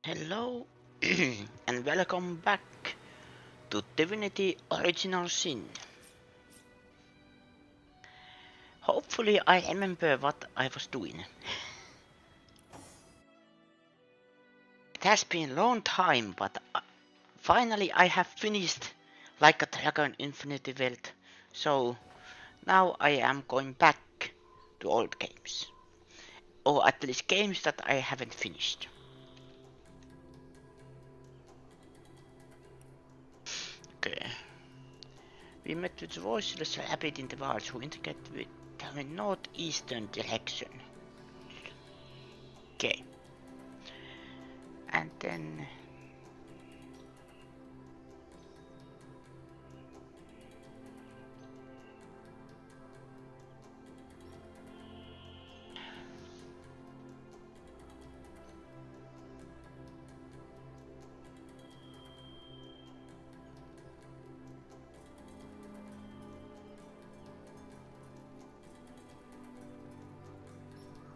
Hello and welcome back to Divinity Original Sin. Hopefully I remember what I was doing. It has been a long time, but finally I have finished Like a Dragon Infinity Wealth, so now I am going back to old games. Or at least games that I haven't finished. Okay. We met with the voiceless rabbit in the wilds who indicated with the northeastern direction. Okay. And then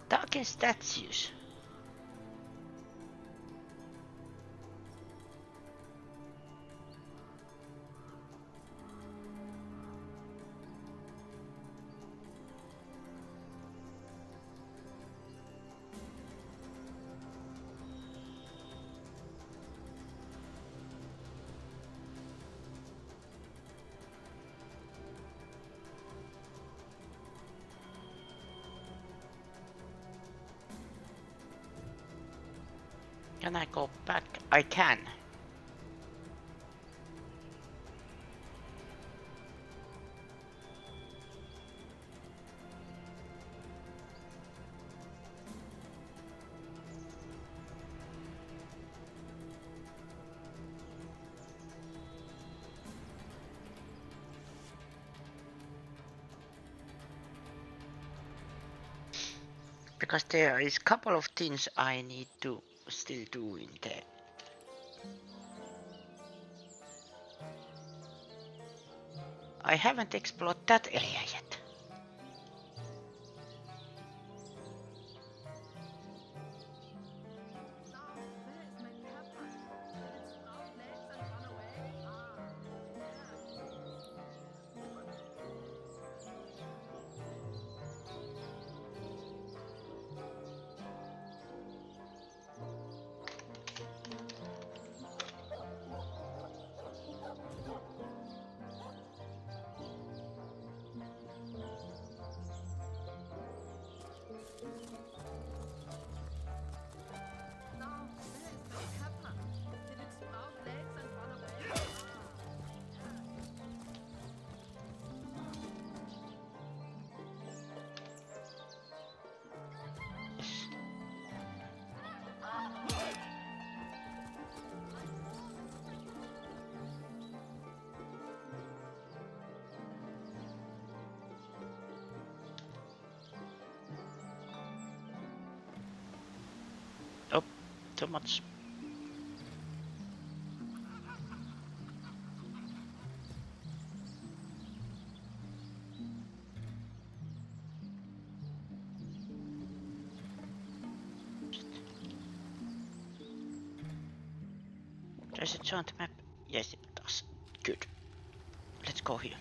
talking statues. Can I go back? I can. Because there is a couple of things I need to still do in there. I haven't explored that area yet. Oh, too much. Does it show on the map? Yes, it does. Good. Let's go here.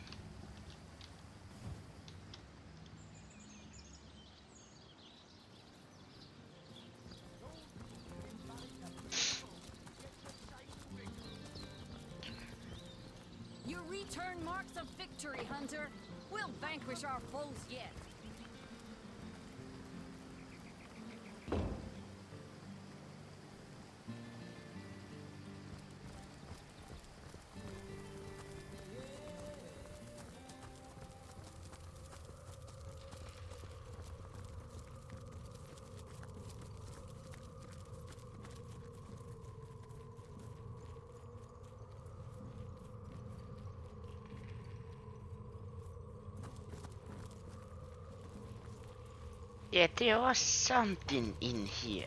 Your return marks a victory, Hunter. We'll vanquish our foes yet. Yeah, there was something in here.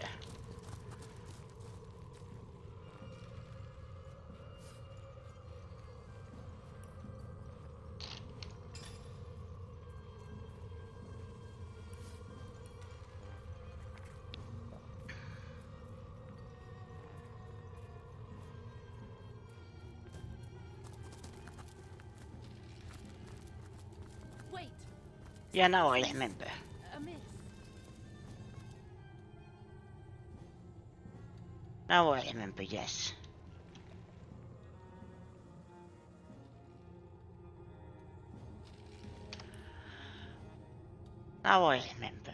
Yeah, now I remember. Amiss. Now I remember, yes. Now I remember.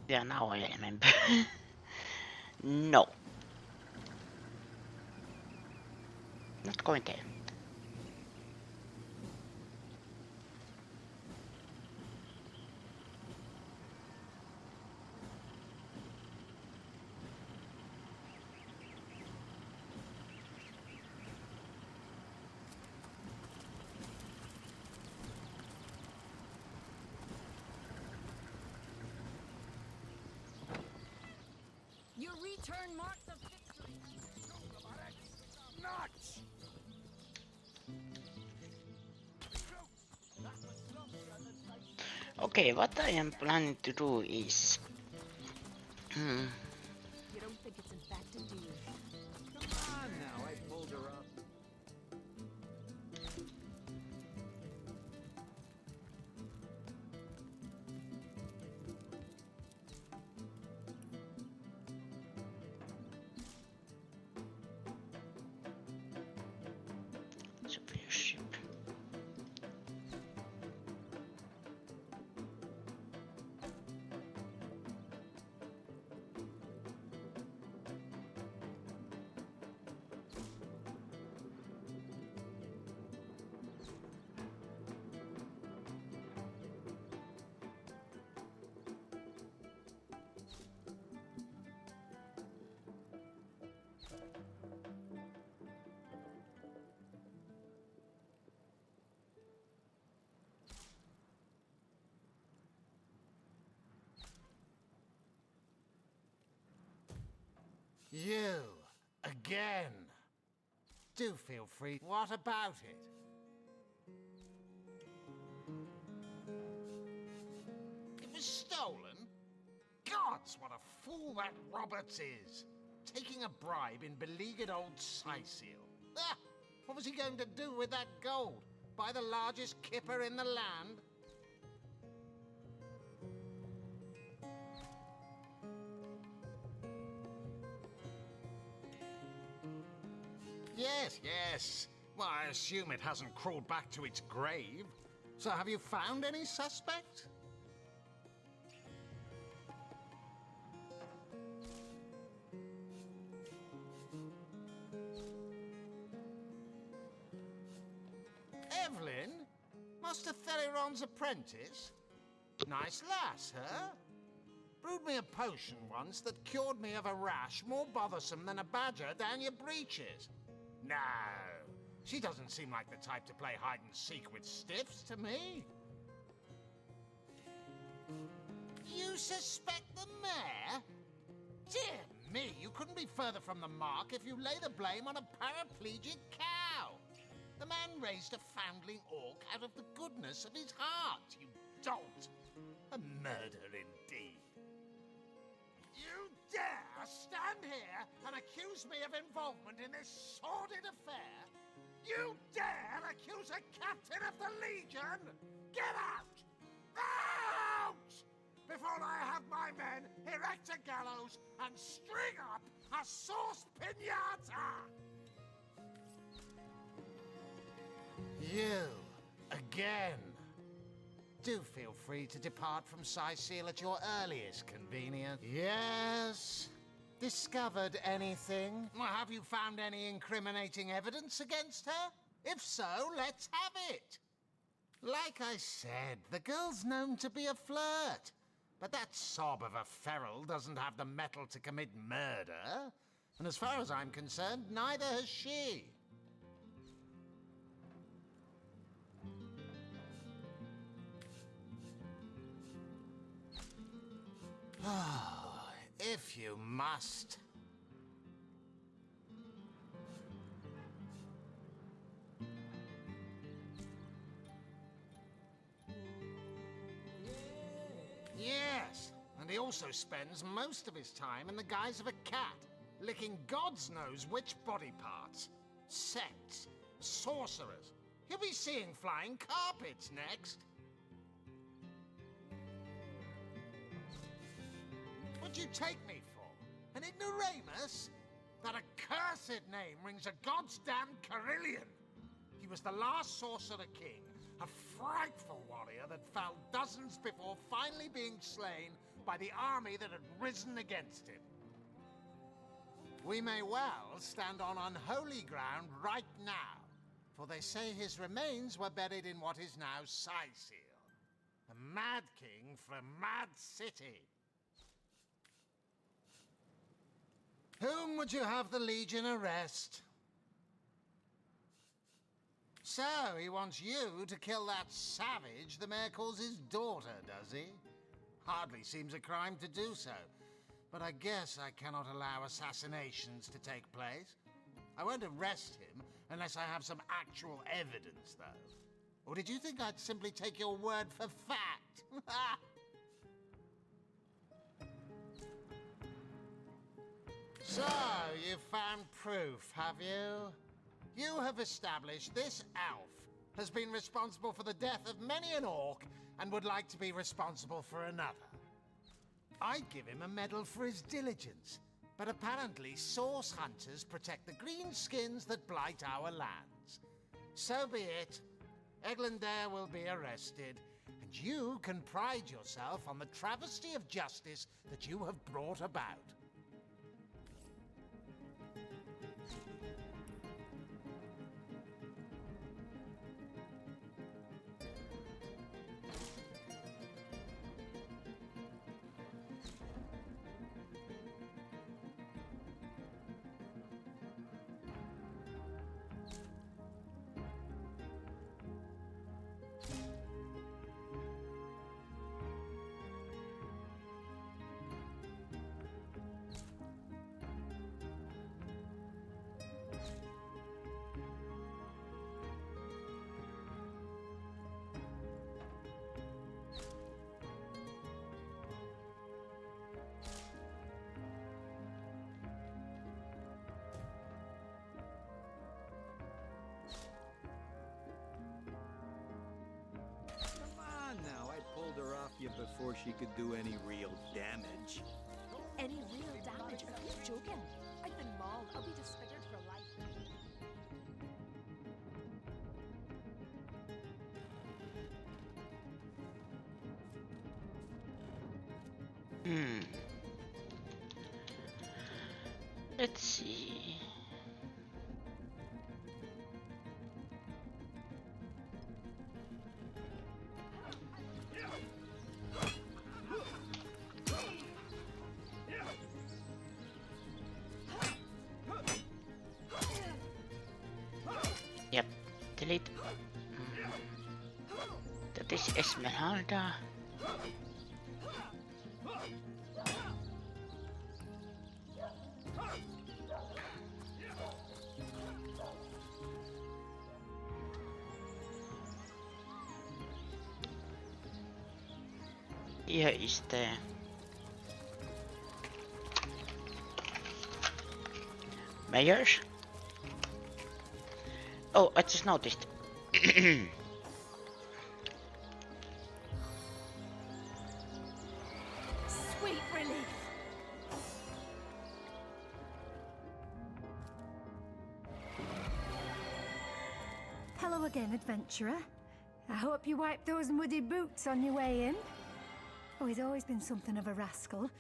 Yeah, now I remember. No, not going there. Your return marks of victory. Nuts! Okay, what I am planning to do is... You don't think it's infected, do you? Come on now, I pulled her up. Superior ship. You, again. Do feel free. What about it? It was stolen? Gods, what a fool that Roberts is. Taking a bribe in beleaguered old Sicil. Ah, what was he going to do with that gold? Buy the largest kipper in the land? Yes, yes. Well, I assume it hasn't crawled back to its grave. So have you found any suspect? Evelyn? Master Theriron's apprentice? Nice lass, huh? Brewed me a potion once that cured me of a rash more bothersome than a badger down your breeches. No, she doesn't seem like the type to play hide and seek with stiffs to me. You suspect the mayor? Dear me, you couldn't be further from the mark if you lay the blame on a paraplegic cow. The man raised a foundling orc out of the goodness of his heart, you dolt. A murder indeed. You dare stand here and accuse me of involvement in this sordid affair? You dare accuse a captain of the Legion? Get out! Out! Before I have my men erect a gallows and string up a sauce pinata! You, again. Do feel free to depart from Sicil at your earliest convenience. Yes? Discovered anything? Have you found any incriminating evidence against her? If so, let's have it. Like I said, the girl's known to be a flirt. But that sob of a feral doesn't have the mettle to commit murder. And as far as I'm concerned, neither has she. Oh, if you must. also spends most of his time in the guise of a cat, licking gods knows which body parts. Sects, sorcerers. He'll be seeing flying carpets next. What do you take me for? An ignoramus? That accursed name rings a goddamn Carillion. He was the last sorcerer king, a frightful warrior that fell dozens before finally being slain by the army that had risen against him. We may well stand on unholy ground right now, for they say his remains were buried in what is now Sicil, a mad king from a mad city. Whom would you have the Legion arrest? So, he wants you to kill that savage the mayor calls his daughter, does he? Hardly seems a crime to do so. But I guess I cannot allow assassinations to take place. I won't arrest him unless I have some actual evidence, though. Or did you think I'd simply take your word for fact? So, you've found proof, have you? You have established this elf has been responsible for the death of many an orc and would like to be responsible for another. I'd give him a medal for his diligence, but apparently source hunters protect the green skins that blight our lands. So be it. Eglander will be arrested, and you can pride yourself on the travesty of justice that you have brought about. You before she could do any real damage. Any real damage? Are you joking? I've been mauled. I'll be disfigured for life. Let's see. Yep, delete. That is Esmeralda. Hier is the Mayors. Oh, I just noticed. Sweet relief. Hello again, adventurer. I hope you wiped those muddy boots on your way in. Oh, he's always been something of a rascal,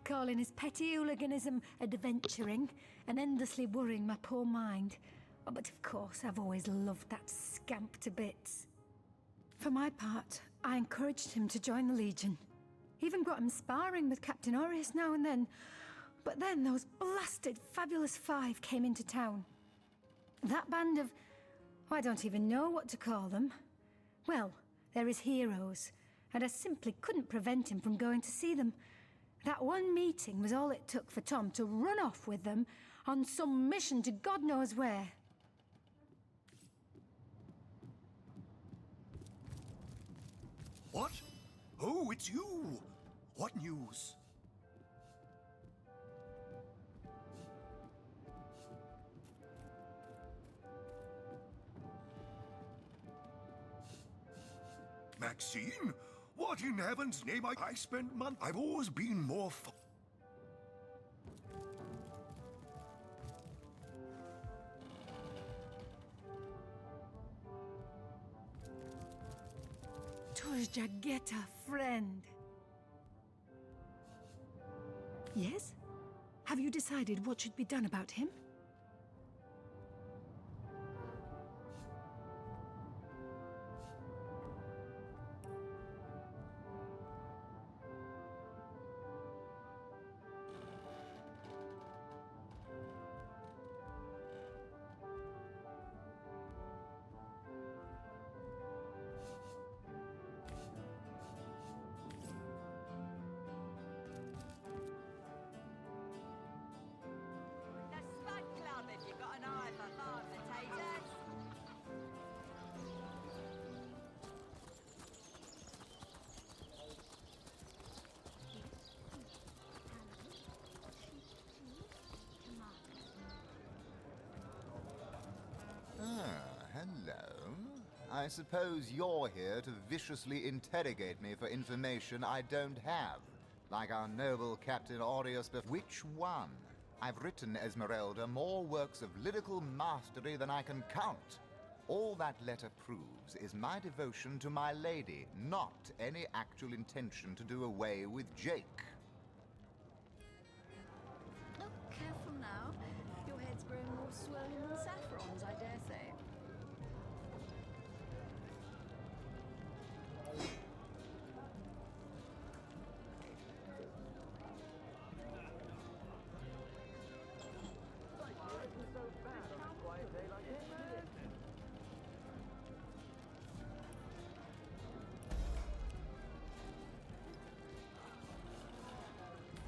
calling his petty hooliganism adventuring and endlessly worrying my poor mind. Oh, but of course, I've always loved that scamp to bits. For my part, I encouraged him to join the Legion. Even got him sparring with Captain Aureus now and then. But then those blasted Fabulous Five came into town. That band of... I don't even know what to call them. Well, they're his heroes, and I simply couldn't prevent him from going to see them. That one meeting was all it took for Tom to run off with them on some mission to God knows where. What? Oh, it's you! What news? Maxine? What in heaven's name? I spent months. I've always been more fun. 'Twas Jagetta, friend. Yes? Have you decided what should be done about him? The Spud Club, if you've got an eye for farm potatoes. Hello. I suppose you're here to viciously interrogate me for information I don't have, like our noble Captain Aureus. Which one? I've written, Esmeralda, more works of lyrical mastery than I can count. All that letter proves is my devotion to my lady, not any actual intention to do away with Jake. Oh, careful now. Your head's growing more swollen than Saffron's, I dare say.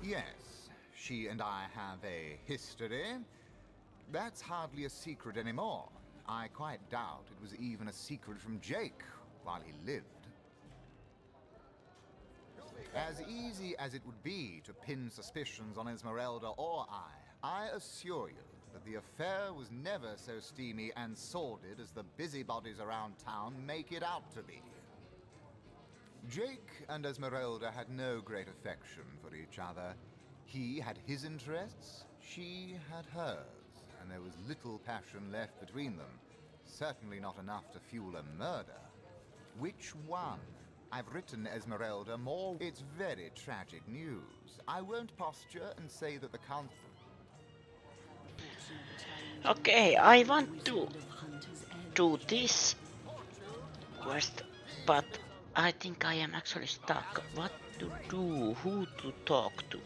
Yes, she and I have a history. That's hardly a secret anymore. I quite doubt it was even a secret from Jake while he lived. As easy as it would be to pin suspicions on Esmeralda or I assure you that the affair was never so steamy and sordid as the busybodies around town make it out to be. Jake and Esmeralda had no great affection for each other. He had his interests, she had hers, and there was little passion left between them. Certainly not enough to fuel a murder. Which one? I've written Esmeralda more. It's very tragic news. I won't posture and say that the count... Okay, I want to do this quest, but I think I am actually stuck. What to do? Who to talk to?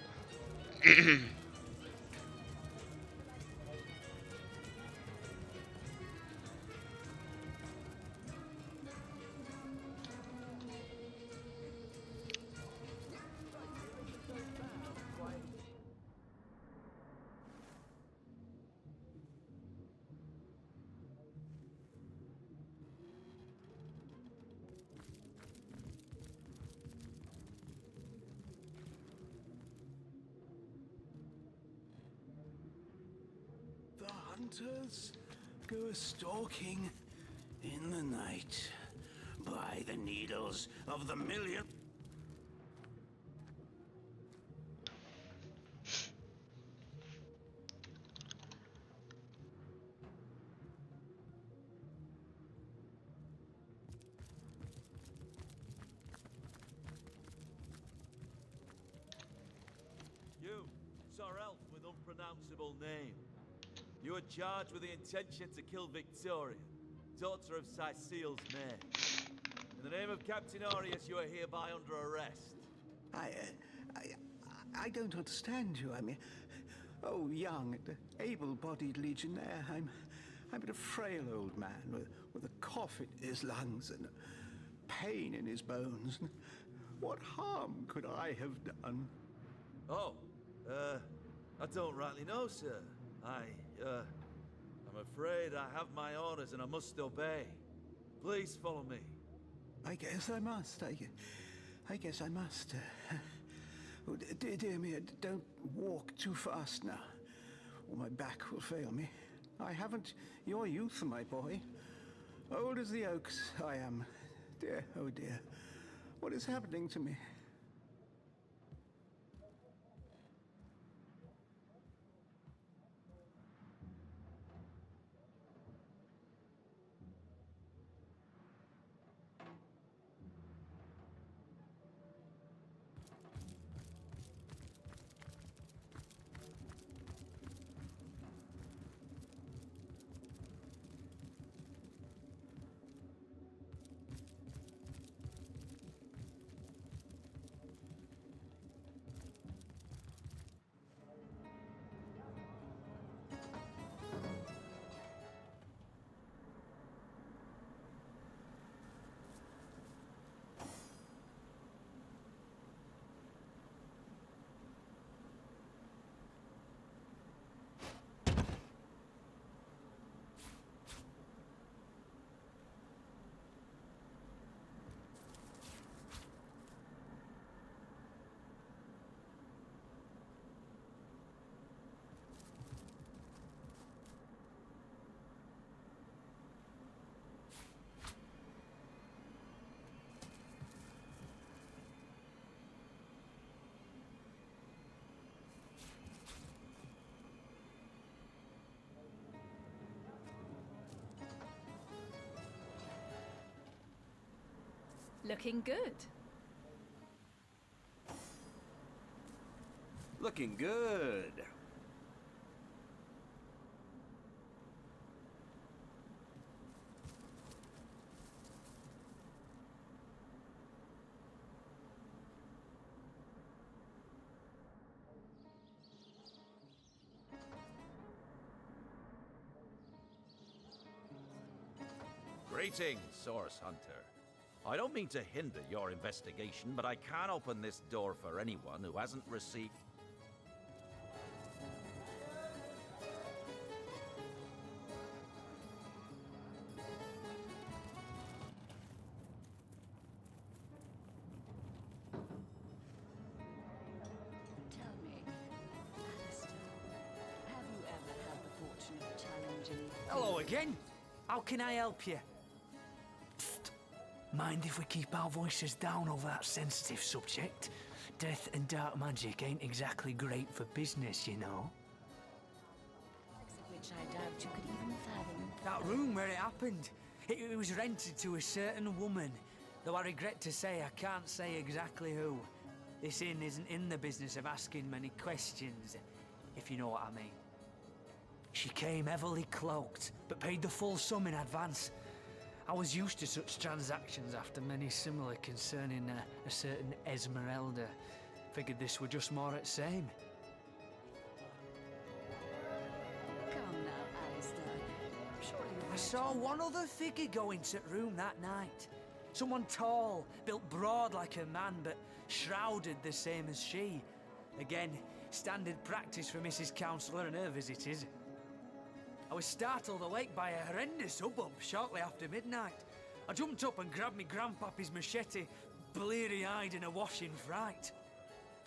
The hunters go a-stalking in the night by the needles of the million. You, Sorrel with unpronounceable name. You are charged with the intention to kill Victoria, daughter of Cecile's mayor. In the name of Captain Aureus, you are hereby under arrest. I don't understand you. I mean, oh, young and able-bodied legionnaire. I'm but a frail old man with a cough in his lungs and pain in his bones. What harm could I have done? Oh, I don't rightly know, sir. I'm afraid I have my orders and I must obey. Please follow me. I guess I must. I guess I must. Oh, dear me, don't walk too fast now, or my back will fail me. I haven't your youth, my boy. Old as the oaks I am. Dear, oh dear. What is happening to me? Looking good. Looking good. Greetings, Source Hunter. I don't mean to hinder your investigation, but I can't open this door for anyone who hasn't received... Tell me, Alistair, have you ever had the fortune of challenging... Hello again. How can I help you? Psst. Mind if we keep our voices down over that sensitive subject? Death and dark magic ain't exactly great for business, you know. Which I doubt you could even fathom. That room where it happened, it was rented to a certain woman. Though I regret to say I can't say exactly who. This inn isn't in the business of asking many questions, if you know what I mean. She came heavily cloaked, but paid the full sum in advance. I was used to such transactions after many similar concerning a certain Esmeralda. Figured this were just more at same. Come now, Alistair. Surely you I saw one other figure go into that room that night. Someone tall, built broad like a man, but shrouded the same as she. Again, standard practice for Mrs. Counsellor and her visitors. I was startled awake by a horrendous hubbub shortly after midnight. I jumped up and grabbed me grandpappy's machete, bleary-eyed in a washing fright.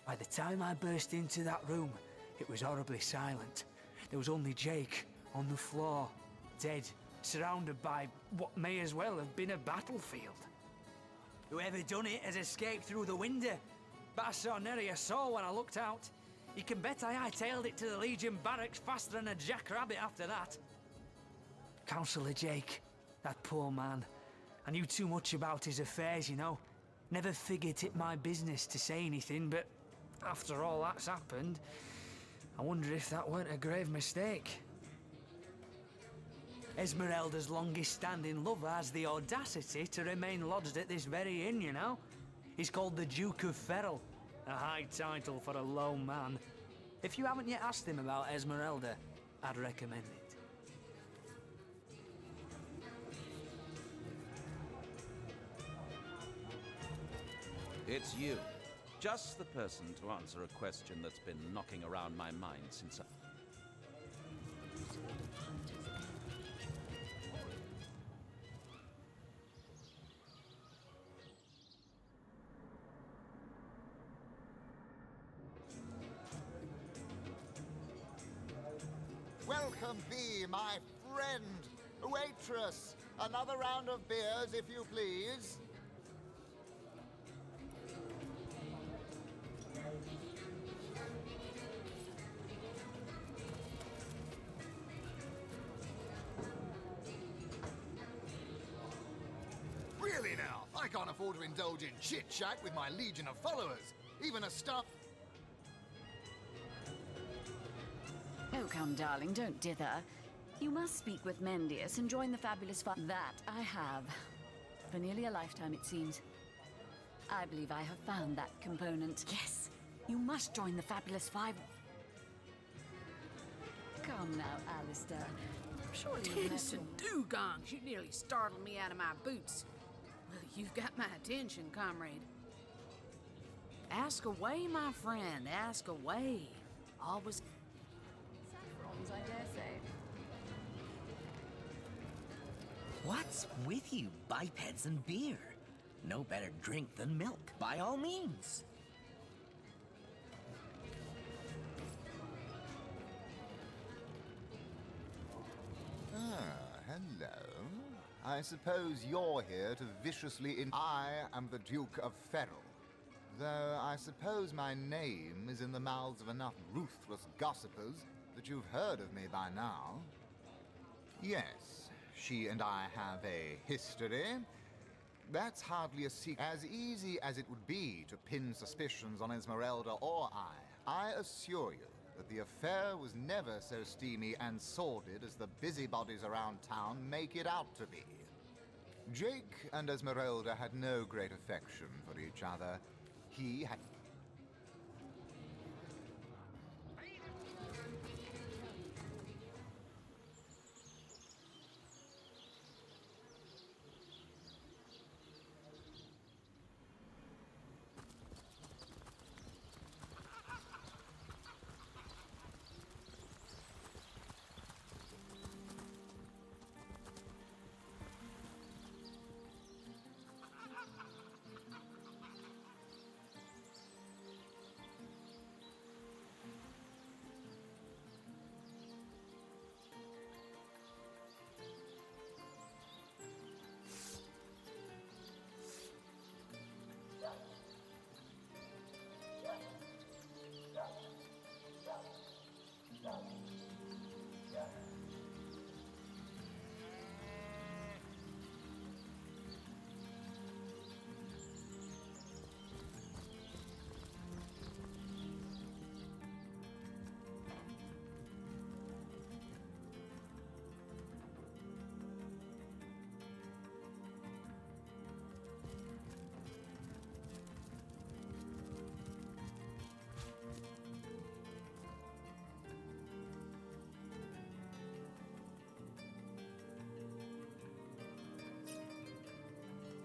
By the time I burst into that room, it was horribly silent. There was only Jake on the floor, dead, surrounded by what may as well have been a battlefield. Whoever done it has escaped through the window, but I saw nary a soul when I looked out. You can bet I hightailed it to the Legion barracks faster than a jackrabbit after that. Councillor Jake, that poor man. I knew too much about his affairs, you know. Never figured it my business to say anything, but after all that's happened, I wonder if that weren't a grave mistake. Esmeralda's longest-standing lover has the audacity to remain lodged at this very inn, you know. He's called the Duke of Ferrell. A high title for a low man. If you haven't yet asked him about Esmeralda, I'd recommend it. It's you. Just the person to answer a question that's been knocking around my mind since I... Welcome thee, my friend. Waitress, another round of beers, if you please. can't afford to indulge in chit-chat with my legion of followers. Even a stuff... Oh, come, darling, don't dither. You must speak with Mendius and join the fabulous fun. That I have. For nearly a lifetime, it seems. I believe I have found that component. Yes, you must join the Fabulous Five. Come now, Alistair. Surely you've met Tense and dugongs, you nearly startled me out of my boots. Well, you've got my attention, comrade. Ask away, my friend, ask away. Always... saffrons, I dare say. What's with you bipeds and beer? No better drink than milk, by all means. Hello. I suppose you're here to viciously I am the Duke of Ferrell. Though I suppose my name is in the mouths of enough ruthless gossipers that you've heard of me by now. Yes, she and I have a history. That's hardly a secret. As easy as it would be to pin suspicions on Esmeralda or I assure you that the affair was never so steamy and sordid as the busybodies around town make it out to be. Jake and Esmeralda had no great affection for each other. He had...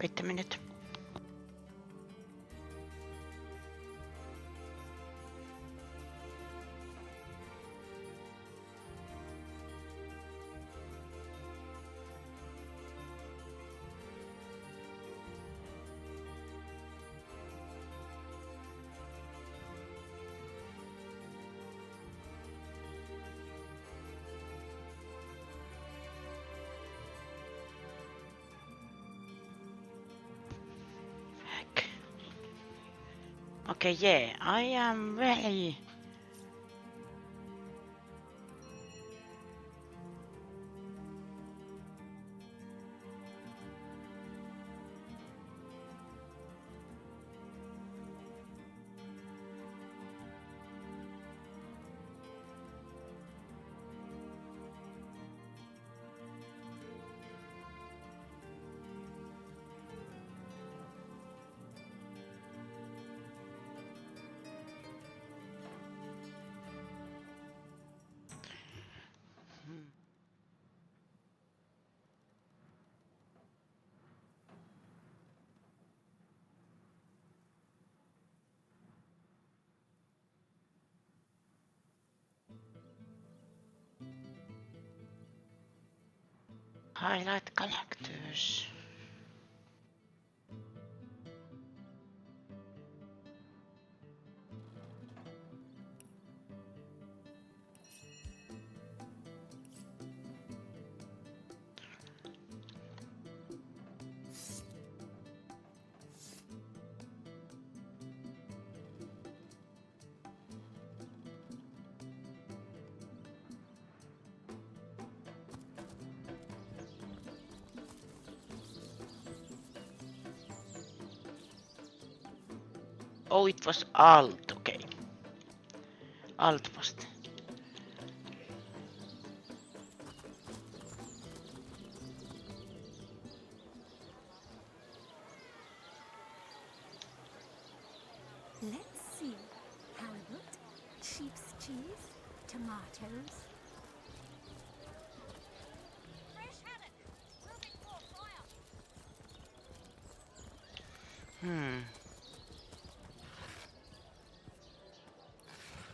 Wait a minute. Okay, yeah, I am really... Highlight collectors. Oh, it was Alt, okay. Alt was the... Let's see. Halibut, sheep's cheese, tomatoes. Hmm.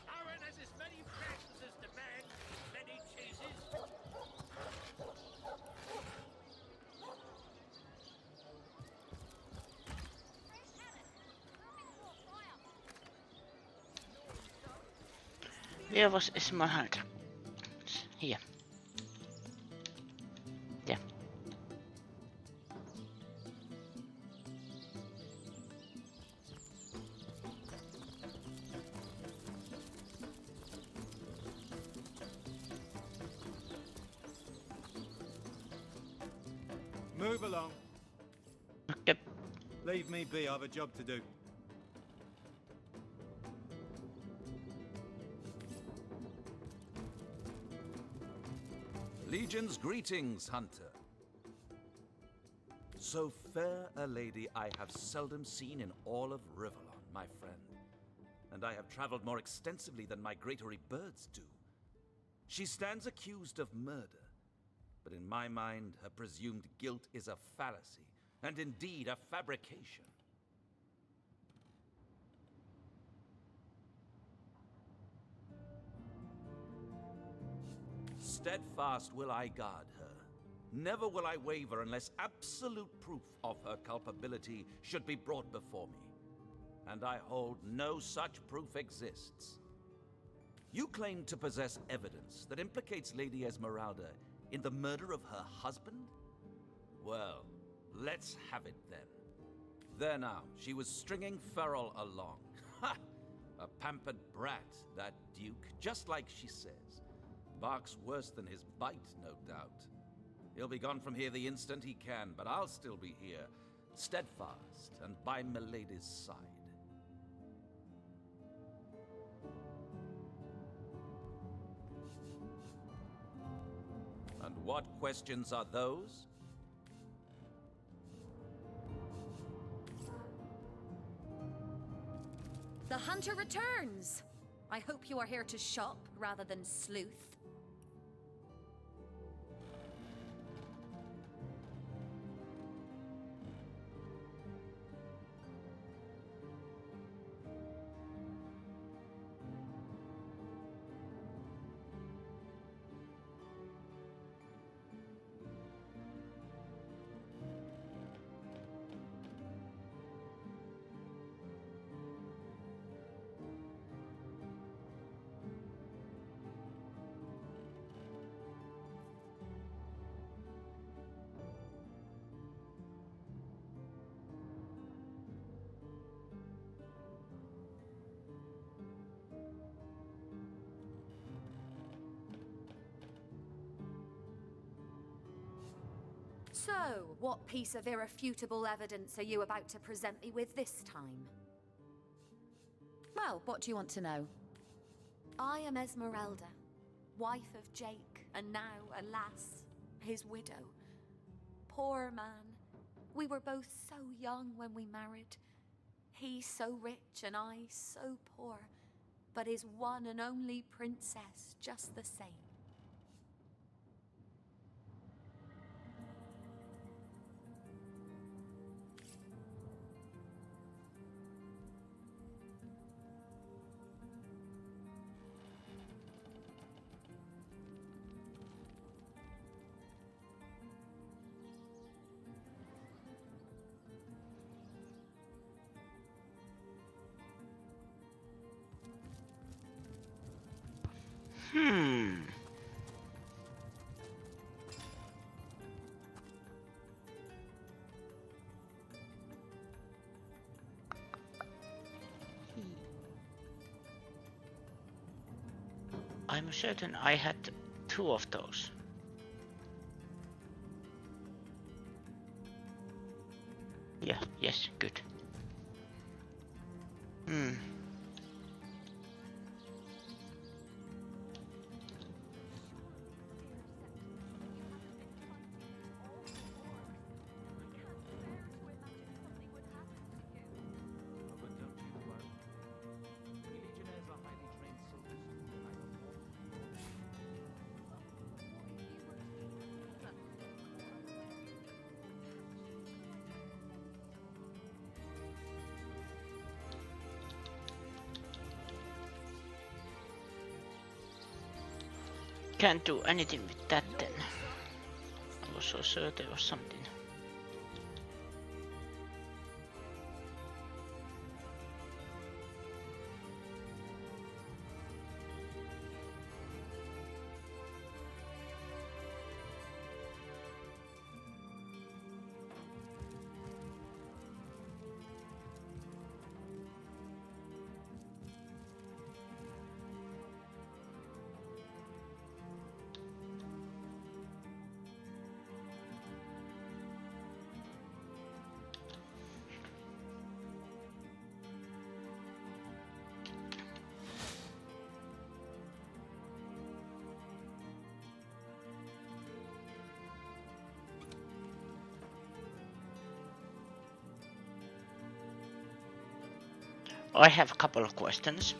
Aaron has as many passions as the man, many cheeses. Where was Esmeralda? Here. Yeah. Move along. Okay. Leave me be, I have a job to do. Legion's greetings, Hunter. So fair a lady I have seldom seen in all of Rivellon, my friend. And I have traveled more extensively than migratory birds do. She stands accused of murder, but in my mind, her presumed guilt is a fallacy, and indeed a fabrication. Steadfast will I guard her. Never will I waver unless absolute proof of her culpability should be brought before me. And I hold no such proof exists. You claim to possess evidence that implicates Lady Esmeralda in the murder of her husband? Well, let's have it then. There now, she was stringing Ferrell along. Ha! A pampered brat, that Duke, just like she says. Barks worse than his bite, no doubt. He'll be gone from here the instant he can, but I'll still be here, steadfast and by Milady's side. And what questions are those? The hunter returns! I hope you are here to shop rather than sleuth. So, what piece of irrefutable evidence are you about to present me with this time? Well, what do you want to know? I am Esmeralda, wife of Jake, and now, alas, his widow. Poor man. We were both so young when we married. He so rich and I so poor, but his one and only princess just the same. I'm certain I had 2 of those. Yeah, yes, good. Hmm. Can't do anything with that then. I was so sure there was something. I have a couple of questions.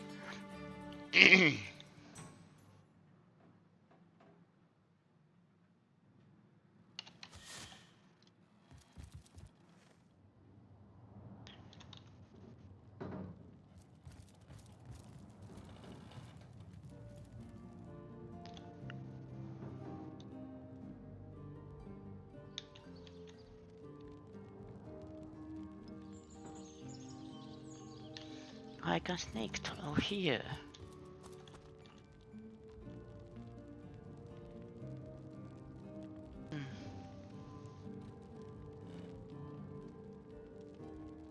I can snake through here.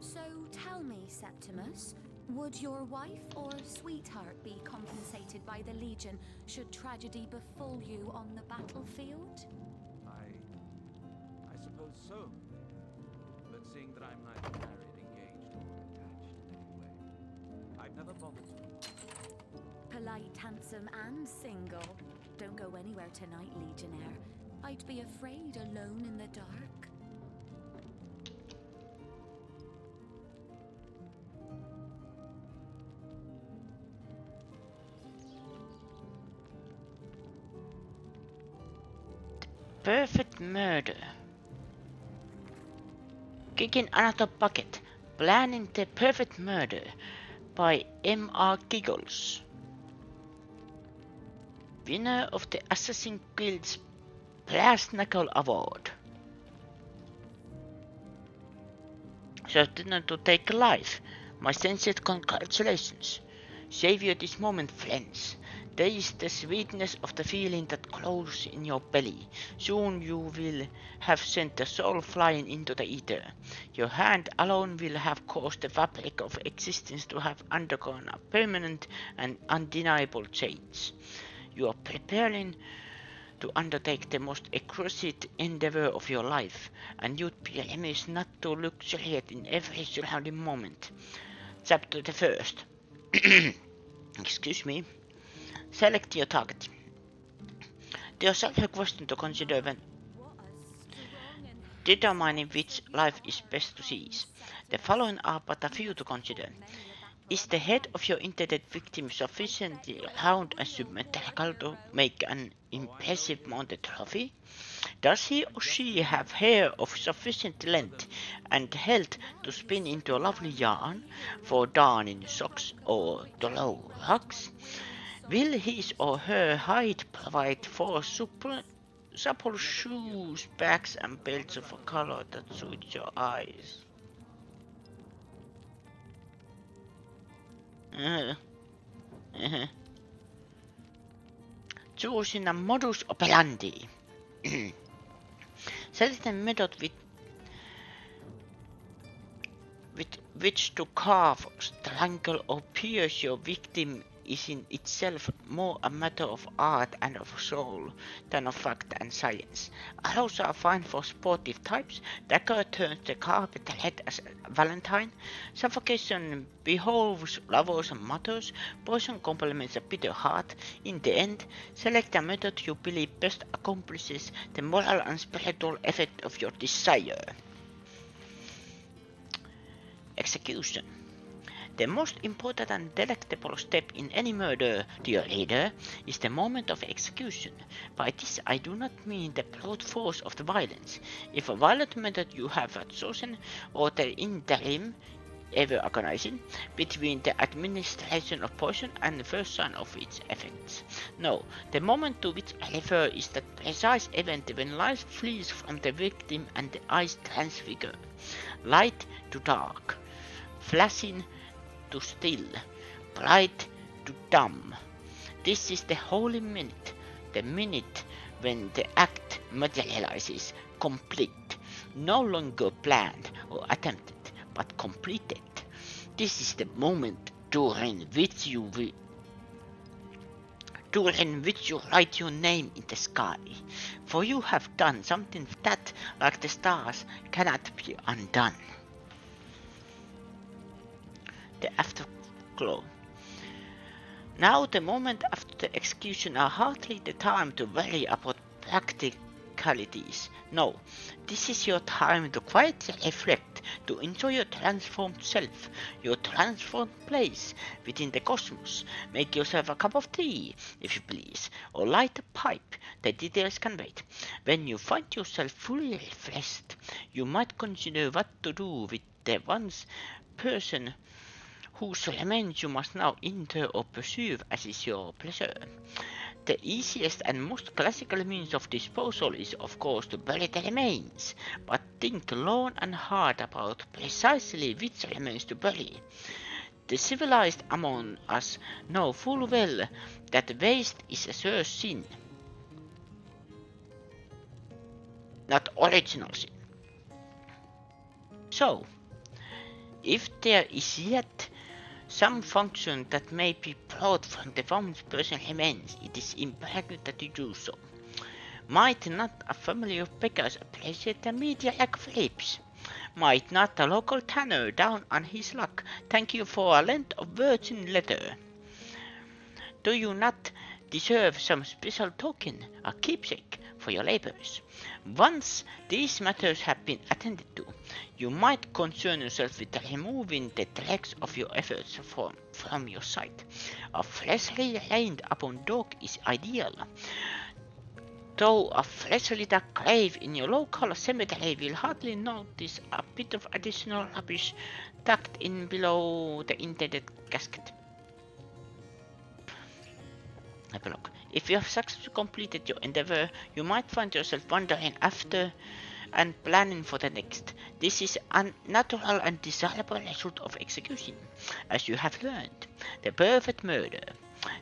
So tell me, Septimus, would your wife or sweetheart be compensated by the Legion should tragedy befall you on the battlefield? I suppose so. But seeing that I'm neither married, engaged, or attached in any way, I've never bothered to. Polite, handsome, and single. Don't go anywhere tonight, Legionnaire. I'd be afraid alone in the dark. Perfect murder. Kicking another bucket. Planning the perfect murder by M.R. Giggles. Winner of the Assassin Guild's Brass Knuckle Award. Certain to take life. My sincere congratulations. Savor this moment, friends. Taste the sweetness of the feeling that glows in your belly. Soon you will have sent the soul flying into the ether. Your hand alone will have caused the fabric of existence to have undergone a permanent and undeniable change. You are preparing to undertake the most exquisite endeavor of your life, and you'd be remiss not to luxuriate in every surrounding moment. Chapter the first. Excuse me. Select your target. There's also a question to consider when determining which life is best to seize. The following are but a few to consider. Is the head of your intended victim sufficiently round and symmetrical to make an impressive mounted trophy? Does he or she have hair of sufficient length and health to spin into a lovely yarn for darning socks or throw rugs? Will his or her hide provide for supple shoes, bags and belts of a color that suits your eyes? Choosing a modus operandi. Select a method with which to carve, strangle or pierce your victim is in itself more a matter of art and of soul than of fact and science. Arrows are fine for sportive types, dagger turns the carpet red as Valentine, suffocation behoves lovers and mothers, poison complements a bitter heart. In the end, select a method you believe best accomplishes the moral and spiritual effect of your desire. Execution. The most important and delectable step in any murder, dear reader, is the moment of execution. By this I do not mean the brute force of the violence. If a violent method you have chosen, or the interim, ever agonizing, between the administration of poison and the first sign of its effects. No, the moment to which I refer is that precise event when life flees from the victim and the eyes transfigure. Light to dark, flashing to still, bright to dumb. This is the holy minute, the minute when the act materializes, complete, no longer planned or attempted, but completed. This is the moment during which you write your name in the sky, for you have done something that, like the stars, cannot be undone. The afterglow. Now the moment after the execution are hardly the time to worry about practicalities. No, this is your time to quietly reflect, to enjoy your transformed self, your transformed place within the cosmos. Make yourself a cup of tea, if you please, or light a pipe. The details can wait. When you find yourself fully refreshed, you might consider what to do with the once person whose remains you must now inter or pursue as is your pleasure. The easiest and most classical means of disposal is of course to bury the remains, but think long and hard about precisely which remains to bury. The civilized among us know full well that waste is a sure sin, not original sin. So, if there is yet some function that may be brought from the woman's person remains, it is imperative that you do so. Might not a family of beggars appreciate a media like Philip's? Might not a local tanner down on his luck thank you for a length of virgin leather? Do you not deserve some special token, a keepsake, for your labors? Once these matters have been attended to, you might concern yourself with removing the dregs of your efforts from your sight. A freshly rained upon dog is ideal, though a freshly dug grave in your local cemetery will hardly notice a bit of additional rubbish tucked in below the intended casket. Epilogue. If you have successfully completed your endeavor, you might find yourself wondering after and planning for the next. This is a natural and desirable result of execution, as you have learned. The perfect murder.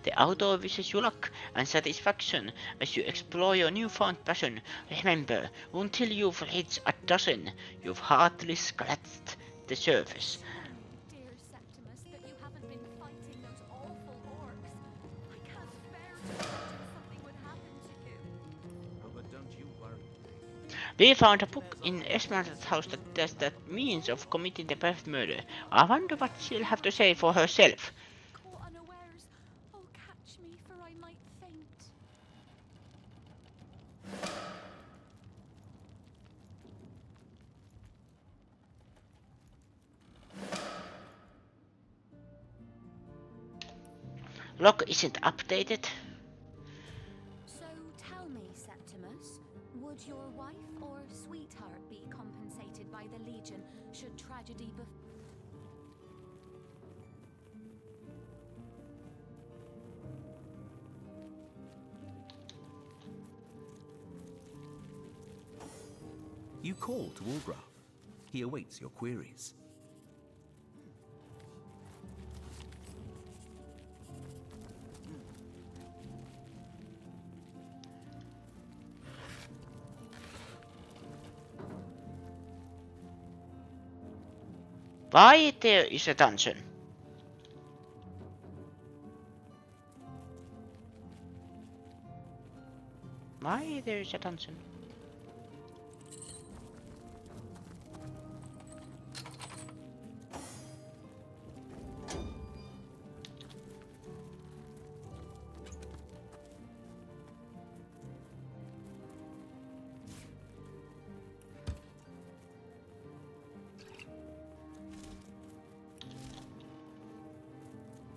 The outdoor wishes you luck and satisfaction as you explore your newfound passion. Remember, until you've reached a dozen, you've hardly scratched the surface. Dear Septimus, that you haven't been fighting those awful orcs. I can't bear to imagine something would happen to you. Oh, but don't you worry. We found a book in Esmeralda's house that has that means of committing the perfect murder. I wonder what she'll have to say for herself. Caught unawares. Oh, catch me, for I might faint. Log isn't updated. So tell me, Septimus, would your wife or sweetheart be compensated by the Legion should tragedy befall? You call to Ulgraf. He awaits your queries. Why there is a dungeon? Hi, there's a dungeon.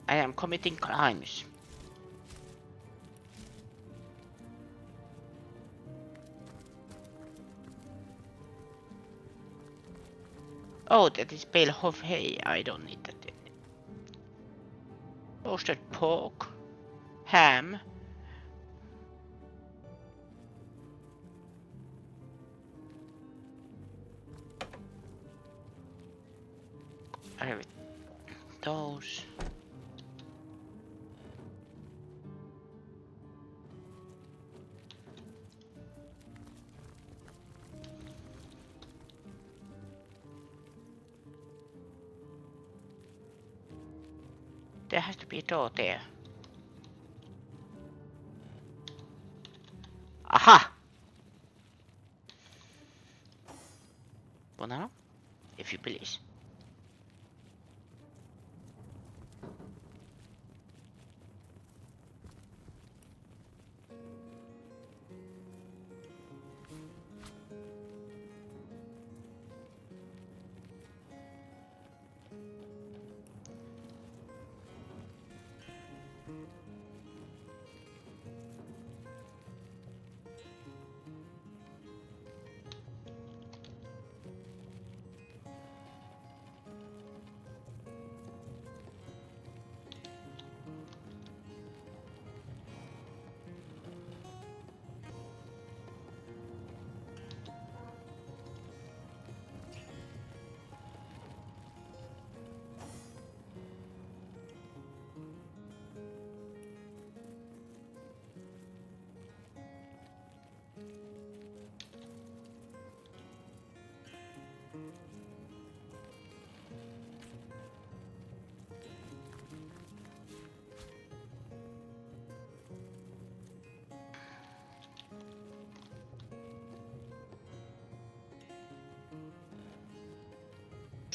I am committing crimes. Oh, that is bale of hay. I don't need that. Roasted pork, ham. I have those. There has to be a door there. Aha! Well now, if you please.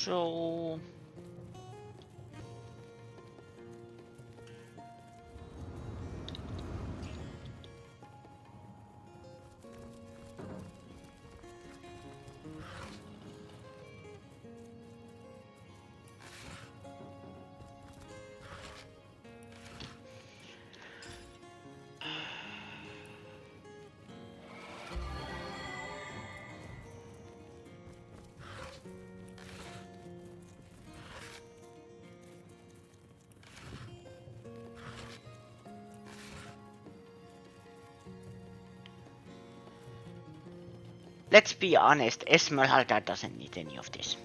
So let's be honest, Esmeralda doesn't need any of this.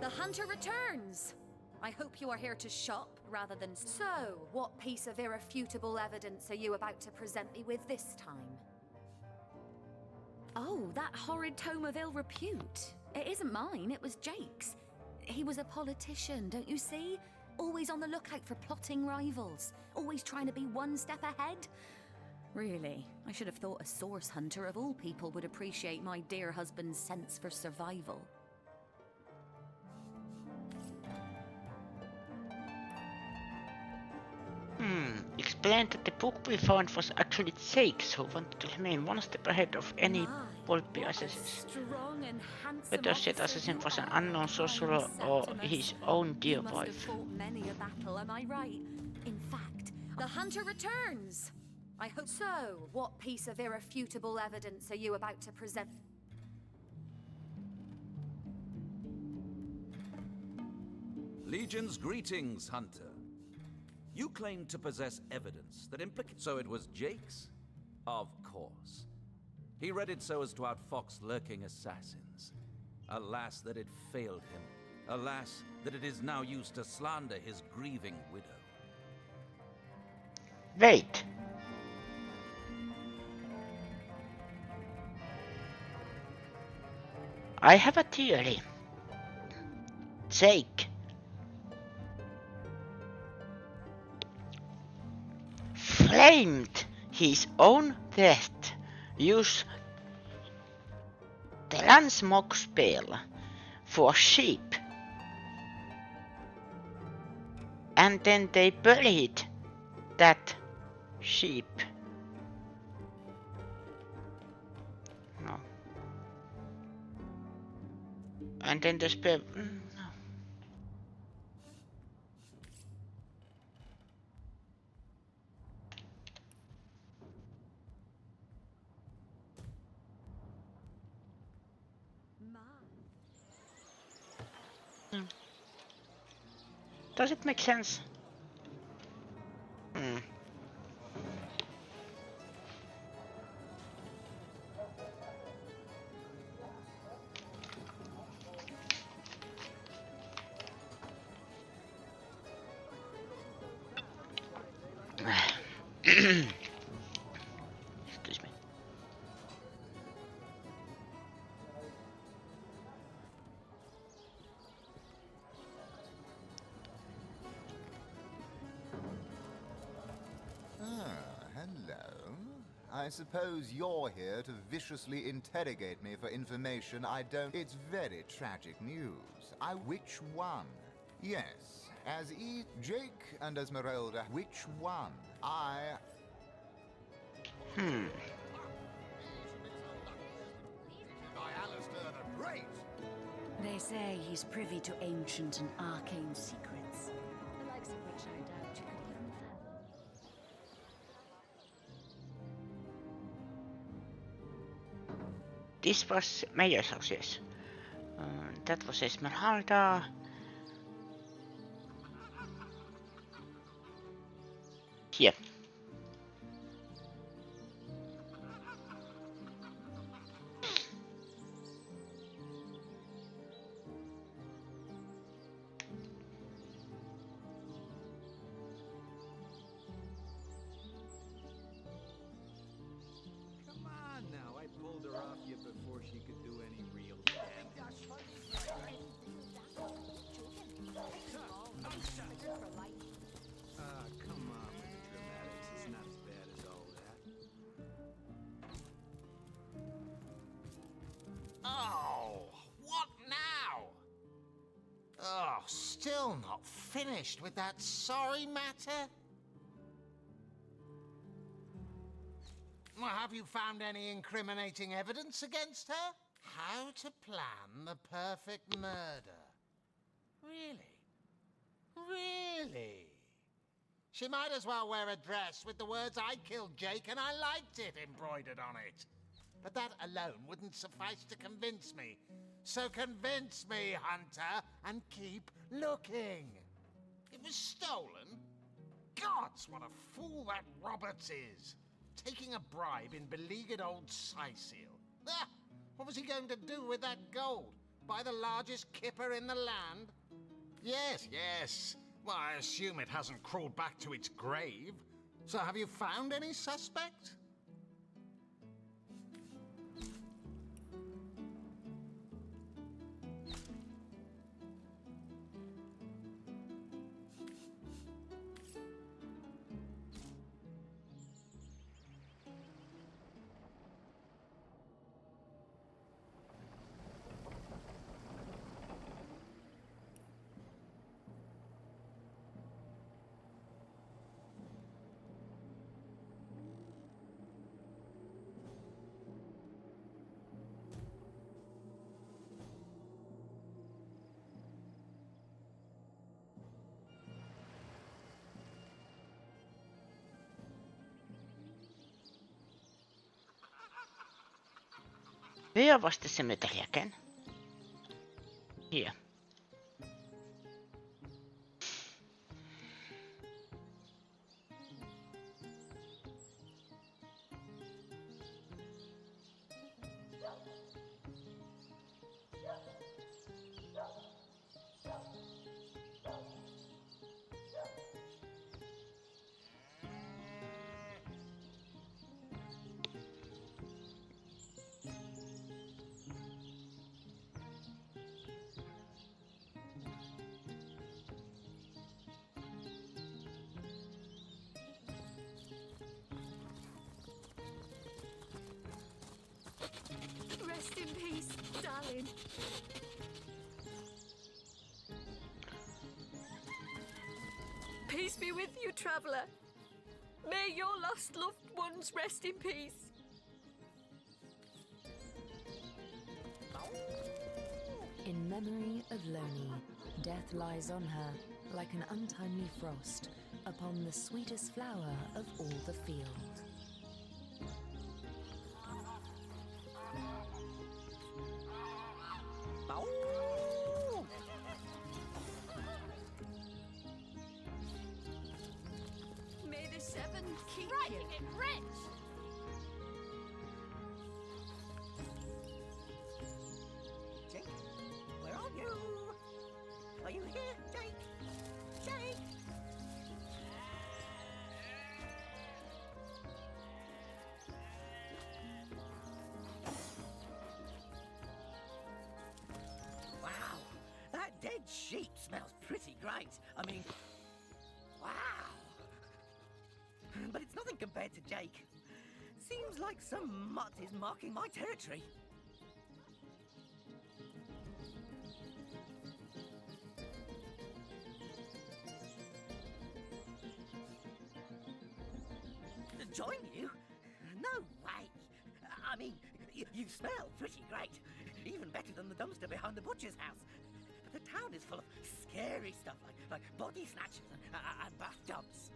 The hunter returns! I hope you are here to shop rather than... So, what piece of irrefutable evidence are you about to present me with this time? Oh, that horrid tome of ill repute. It isn't mine, it was Jake's. He was a politician, don't you see? Always on the lookout for plotting rivals. Always trying to be one step ahead. Really, I should have thought a source hunter of all people would appreciate my dear husband's sense for survival. Explained that the book we found was actually Jake's, who wanted to remain one step ahead of any pulpy assassins. Whether said assassin was an unknown sorcerer or his own dear wife. Many a battle, am I right? In fact, the hunter returns! I hope so. What piece of irrefutable evidence are you about to present? Legion's greetings, Hunter. You claim to possess evidence that implicates... So it was Jake's? Of course. He read it so as to outfox lurking assassins. Alas that it failed him. Alas that it is now used to slander his grieving widow. Wait. I have a theory. Jake framed his own death, used transmogspel for sheep, and then they buried that sheep. No. And then the spell... No. Does it make sense? Hmm. Excuse me. Hello. I suppose you're here to viciously interrogate me for information I don't... It's very tragic news. Which one? Yes. Jake and Esmeralda. Which one? They say he's privy to ancient and arcane secrets, the likes of which I doubt you could even fathom. This was Mayor's house, yes. That was Esmeralda. Here. Come on now, I pulled her off you before she could do any real damage. Come on with the dramatics. It's not as bad as all that. Oh, what now? Oh, still not finished with that sorry matter? Well, have you found any incriminating evidence against her? How to plan the perfect murder. Really? Really? She might as well wear a dress with the words "I killed Jake and I liked it" embroidered on it. But that alone wouldn't suffice to convince me. So convince me, Hunter, and keep looking. It was stolen? Gods, what a fool that Roberts is. Taking a bribe in beleaguered old Sicil. Ah, what was he going to do with that gold? Buy the largest kipper in the land? Yes, yes. Well, I assume it hasn't crawled back to its grave. So have you found any suspect? Where was the cemetery again? Here. Rest in peace, darling. Peace be with you, traveller. May your lost loved ones rest in peace. In memory of Loni, death lies on her like an untimely frost upon the sweetest flower of all the field. May the seven keep Right, you. you get rich! Jake, where are you? Are you here, Jake? Jake! Wow, that dead sheep smells pretty great. I mean, wow. But it's nothing compared to Jake. Seems like some mutt is marking my territory. Join you? No way. I mean, you smell pretty great. Even better than the dumpster behind the butcher's house. But the town is full of scary stuff like body snatchers and bathtubs.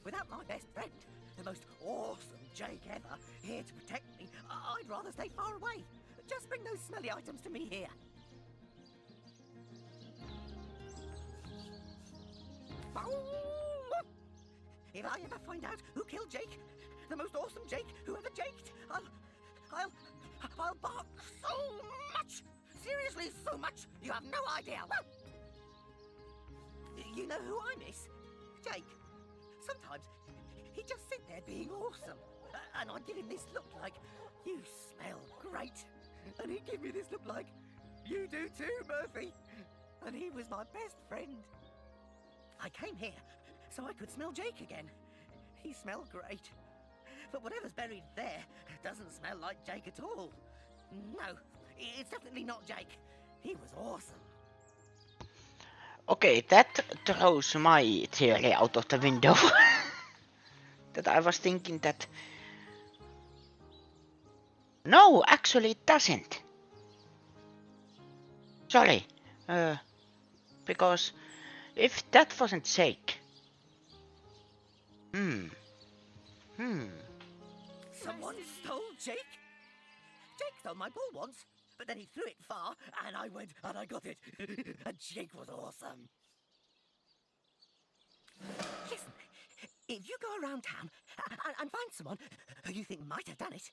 Without my best friend, the most awesome Jake ever, here to protect me, I'd rather stay far away. Just bring those smelly items to me here. If I ever find out who killed Jake, the most awesome Jake who ever jaked, I'll bark so much! Seriously, so much! You have no idea! You know who I miss? Jake. Sometimes he'd just sit there being awesome, and I'd give him this look like, you smell great. And he'd give me this look like, you do too, Murphy. And he was my best friend. I came here so I could smell Jake again. He smelled great. But whatever's buried there doesn't smell like Jake at all. No, it's definitely not Jake. He was awesome. Okay, that throws my theory out of the window. That I was thinking that... No, actually it doesn't. Sorry. Because if that wasn't Jake... Someone stole Jake? Jake stole my ball once, but then he threw it far, and I went and I got it. And Jake was awesome. Listen, if you go around town and find someone who you think might have done it,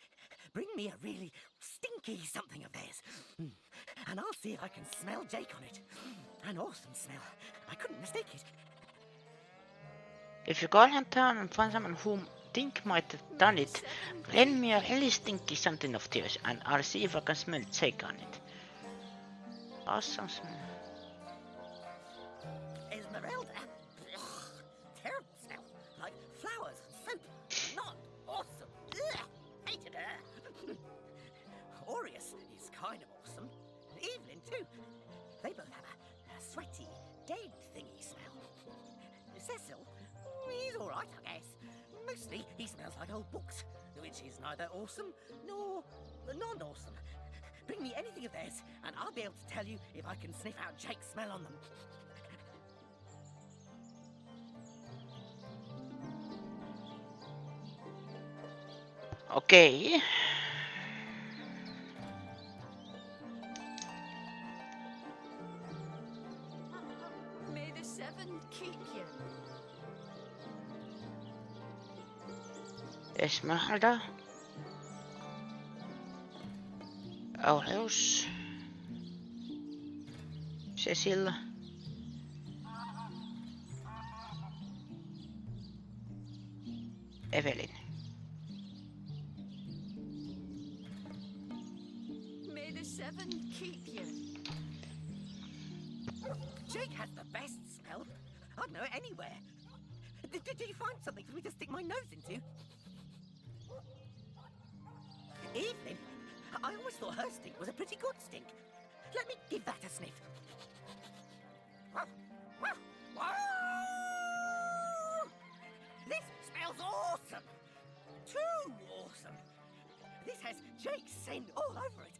bring me a really stinky something of theirs. And I'll see if I can smell Jake on it. An awesome smell. I couldn't mistake it. If you go around town and find someone who think might have done it, bring me a really stinky something of theirs and I'll see if I can smell Jake on it. Awesome smell. Esmeralda? Ugh, terrible smell. Like flowers and soap. Not awesome. Ugh, hated her. Aureus is kind of awesome. Evelyn, too. They both have a sweaty, dead thingy smell. Cecil, he's alright, I guess. Mostly he smells like old books, which is neither awesome nor non-awesome. Bring me anything of theirs, and I'll be able to tell you if I can sniff out Jake's smell on them. Okay. seven keep you. Esmeralda. Aureus. Cecil. Evelyn. May the seven keep you. Jake has the best smell. I'd know it anywhere. Did you find something for me to stick my nose into? Evelyn, I always thought her stink was a pretty good stink. Let me give that a sniff. This smells awesome. Too awesome. This has Jake's scent all over it.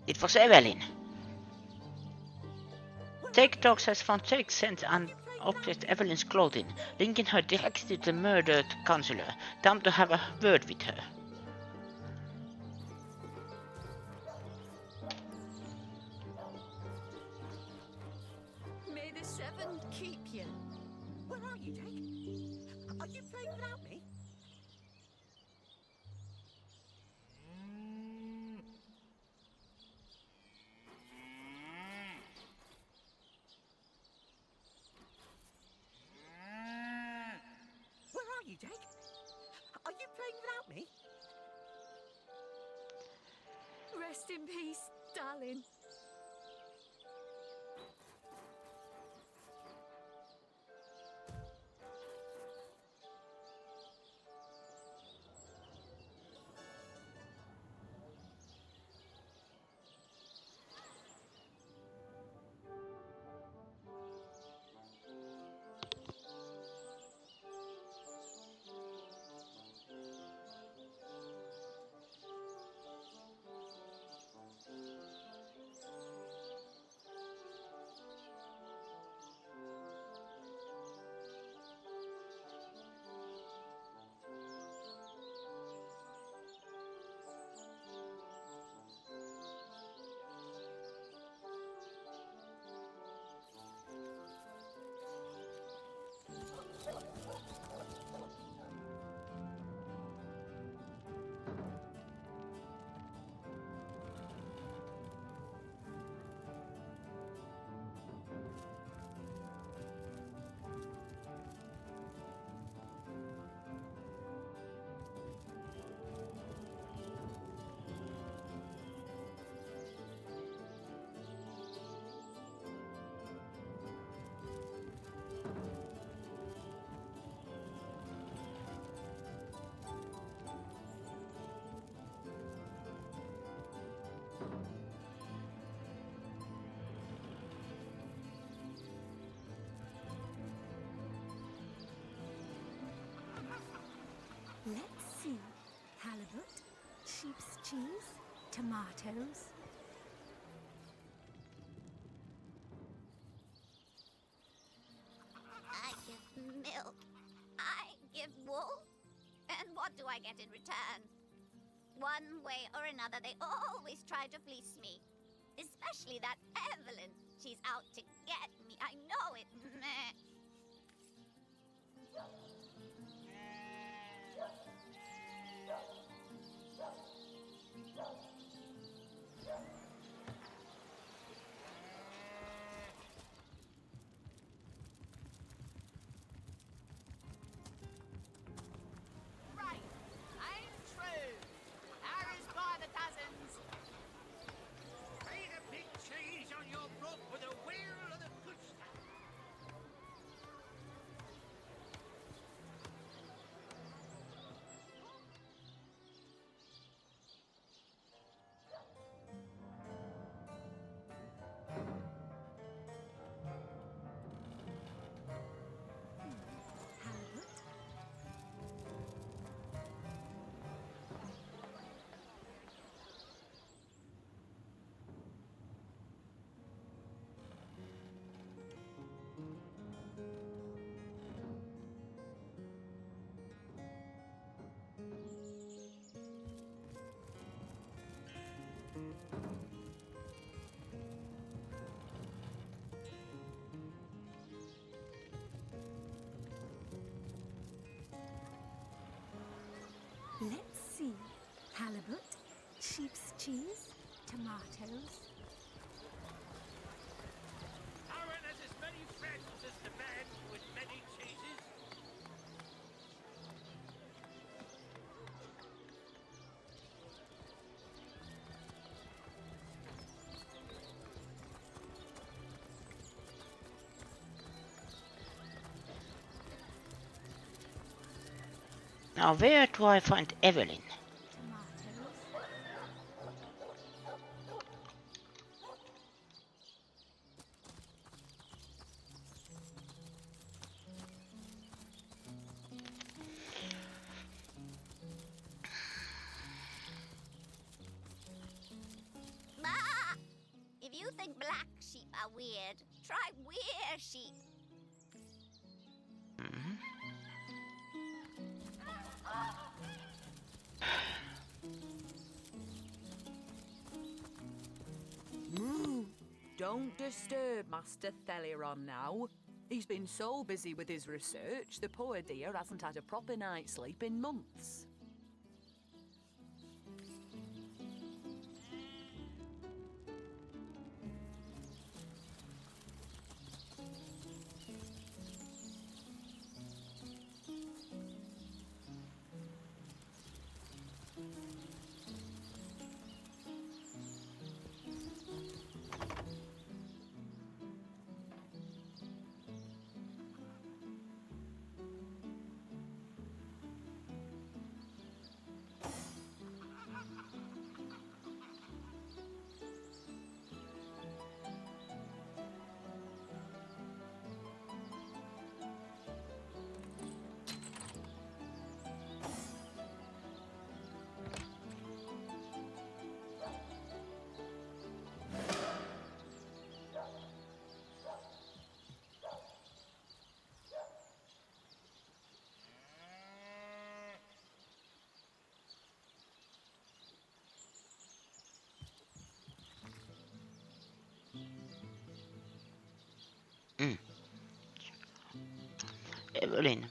It was Evelyn. Jake Dogs has found Jake's scent and object Evelyn's clothing, linking her directly to the murdered counselor. Time to have a word with her. May the seven keep you. Where are you, Jake? Are you playing without me? Where are you, Jake? Are you playing without me? Rest in peace, darling. Let's see. Halibut, sheep's cheese, tomatoes. I give milk. I give wool. And what do I get in return? One way or another, they always try to fleece me. Especially that Evelyn. She's out to get me. I know it. Meh. Right. I'm true. Arrows by the dozens. Made a big change on your rope with a wheel of the good stuff. halibut, sheep's cheese, tomatoes. Aaron has as many friends as the man with many cheeses. Now where do I find Evelyn? Bah! If you think black sheep are weird, try weird sheep. Moo! Don't disturb Master Theliron now. He's been so busy with his research, the poor dear hasn't had a proper night's sleep in months. Evelyn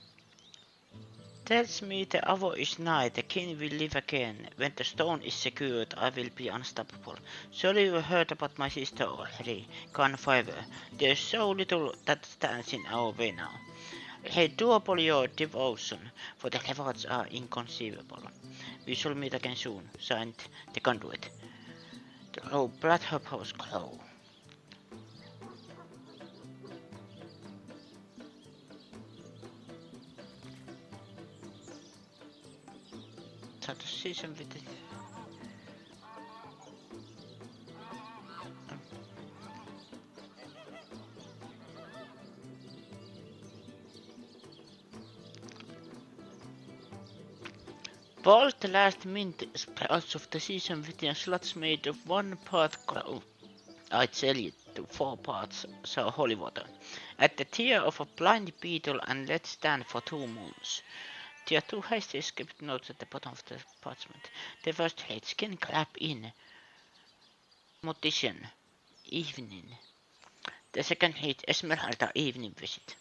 tells me the hour is nigh, the king will live again. When the stone is secured, I will be unstoppable. Surely you heard about my sister already, Gunfiver. There is so little that stands in our way now. Redouble your devotion, for the rewards are inconceivable. We shall meet again soon. Signed, the conduit. The blood house glow. Saatu season with it. Bolt the last mint sprouts of the season within slots made of 1 part glow. I tell you, to 4 parts, so holy water. Add the tear of a blind beetle and let stand for 2 moons. There are 2 hasty script notes at the bottom of the parchment. The first reads, Skin clap in. Mortician. Evening. The second reads, Esmeralda evening visit.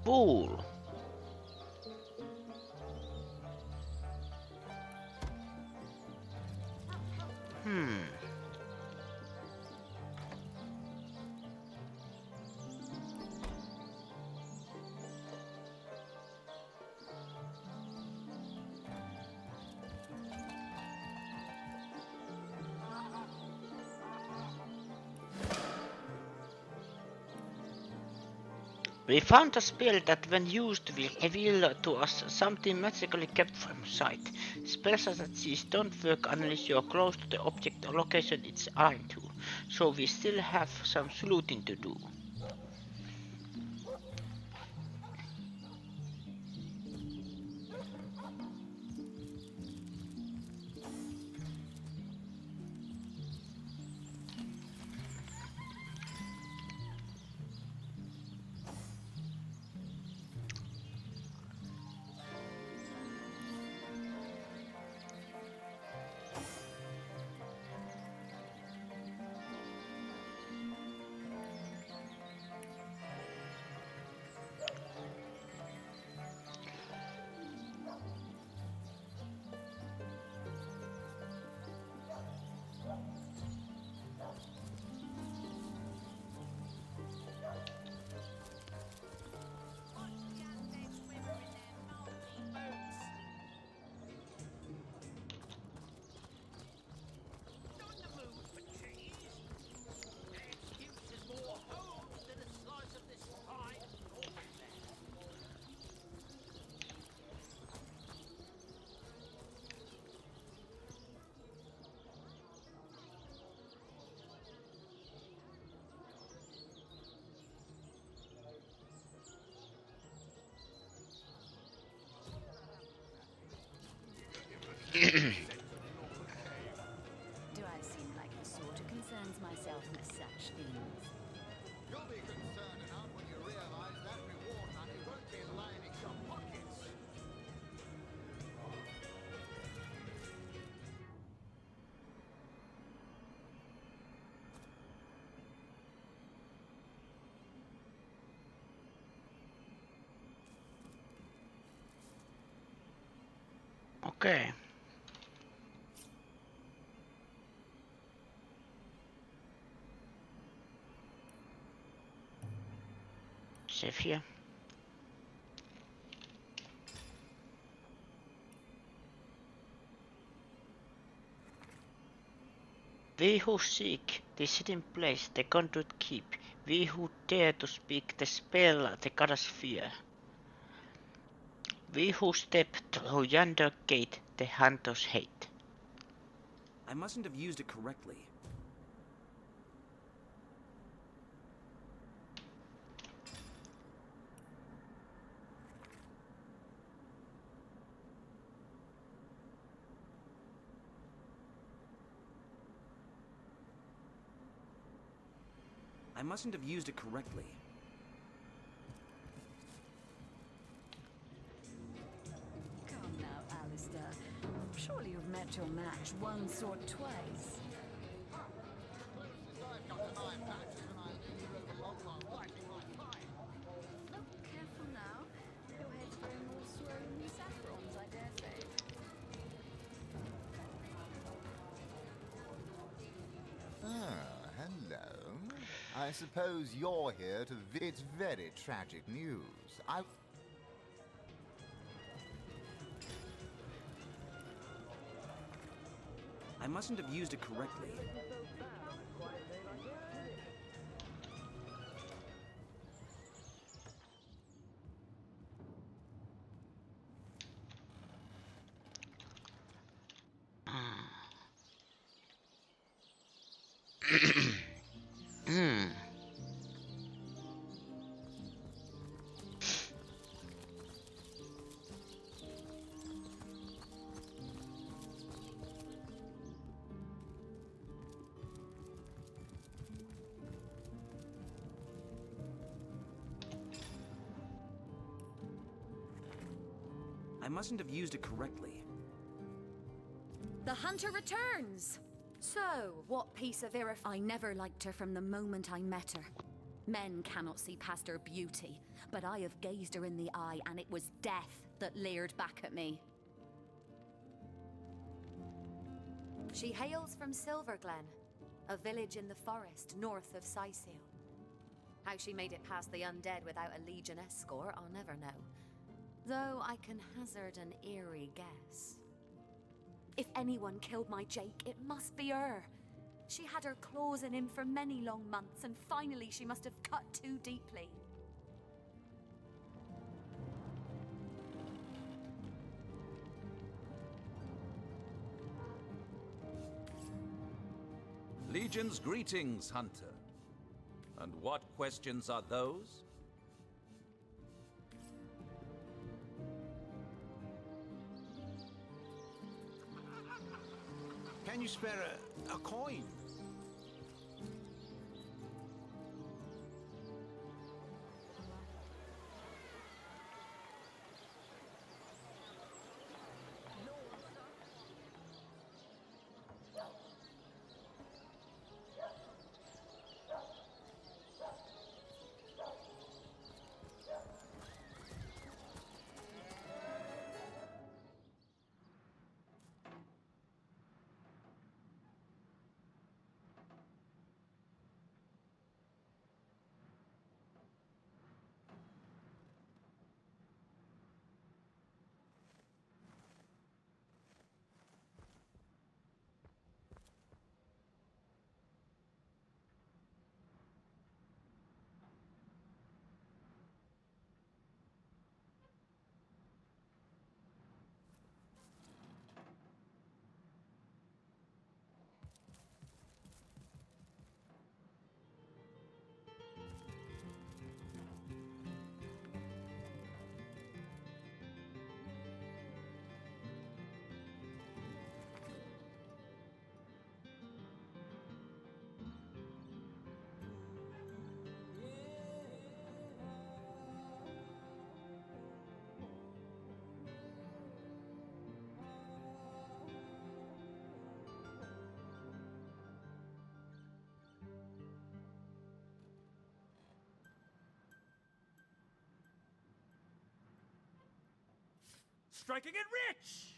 Bull. We found a spell that when used will reveal to us something magically kept from sight. Spells such as these don't work unless you're close to the object or location it's aligned to, so we still have some sleuthing to do. Do I seem like the sort who concerns myself with such things? You'll be concerned enough when you realize that reward money won't be lining your pockets. Okei. Save here. We who seek this hidden place, the conduit keep. We who dare to speak the spell, the goddess fear. We who step through yonder gate, the hunters hate. I mustn't have used it correctly. I mustn't have used it correctly. Come now, Alistair. Surely you've met your match once or twice. Look careful now. Your head's growing more swollen than saffrons, I dare say. Ah, hello. I suppose you're here to... It's very tragic news. I mustn't have used it correctly. I mustn't have used it correctly. The hunter returns! So, what piece of I never liked her from the moment I met her. Men cannot see past her beauty, but I have gazed her in the eye, and it was death that leered back at me. She hails from Silverglen, a village in the forest north of Sicil. How she made it past the undead without a Legion escort, I'll never know. Though I can hazard an eerie guess. If anyone killed my Jake, it must be her. She had her claws in him for many long months, and finally she must have cut too deeply. Legion's greetings, Hunter. And what questions are those? Can you spare a coin? striking it rich!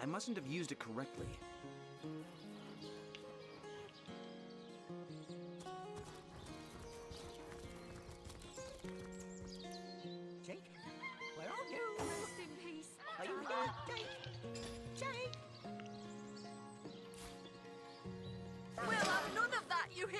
I mustn't have used it correctly. Jake, where are you? Rest in peace. Are you here, Jake? Jake! We'll have none of that, you hear?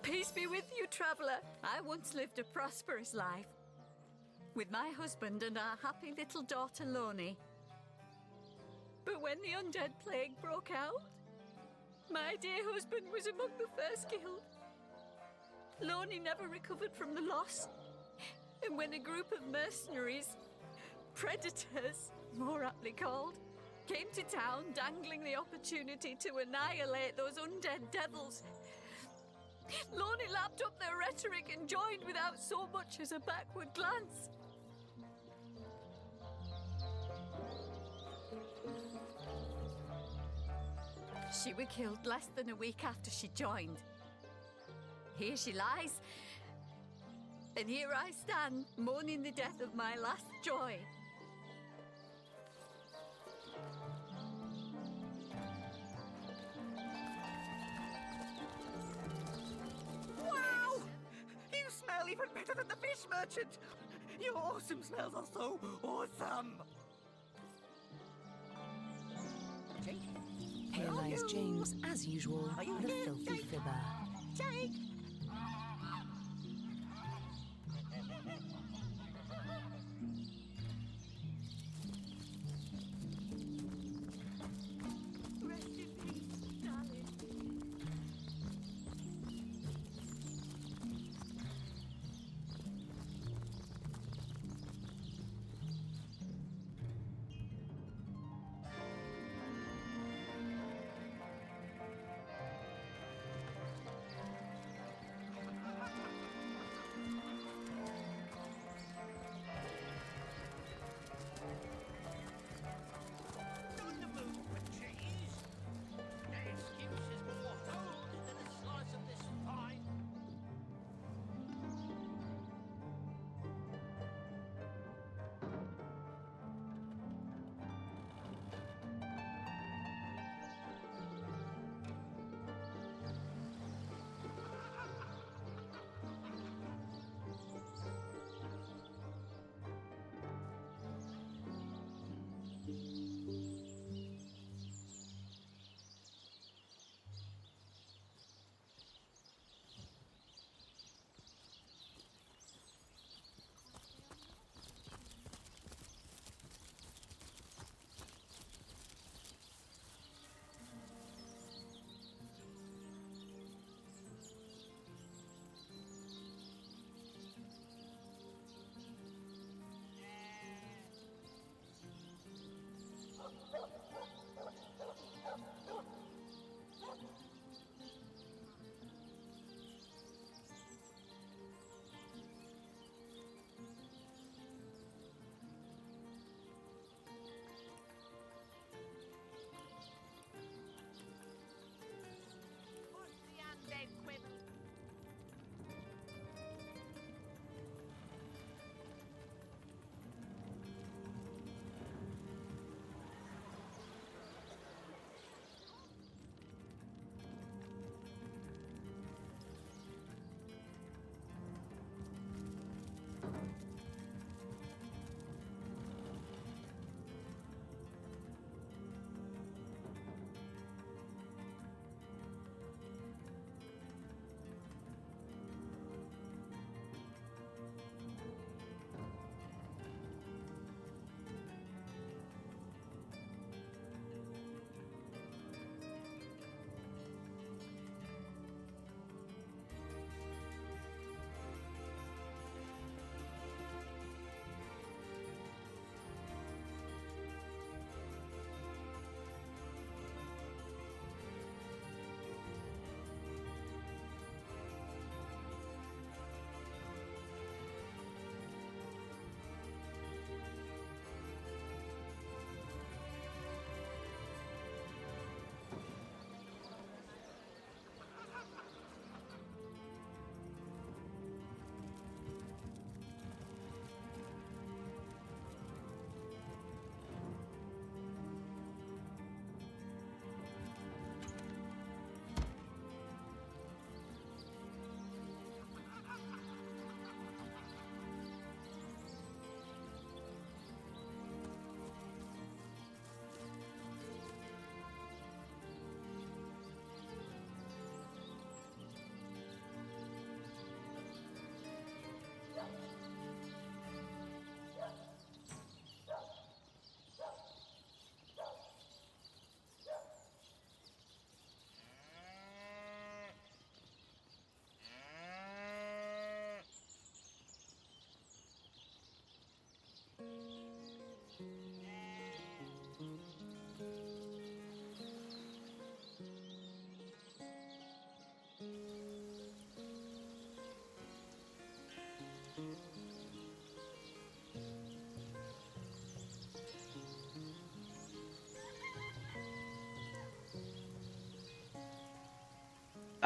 Peace be with you, traveller. I once lived a prosperous life with my husband and our happy little daughter, Loni. But when the undead plague broke out, my dear husband was among the first killed. Loni never recovered from the loss. And when a group of mercenaries, predators, more aptly called, came to town dangling the opportunity to annihilate those undead devils, Loni lapped up their rhetoric and joined without so much as a backward glance. She was killed less than a week after she joined. Here she lies. And here I stand, mourning the death of my last joy. Wow! You smell even better than the fish merchant! Your awesome smells are so awesome! Jake? Here lies James, as usual, the filthy fibber. Jake!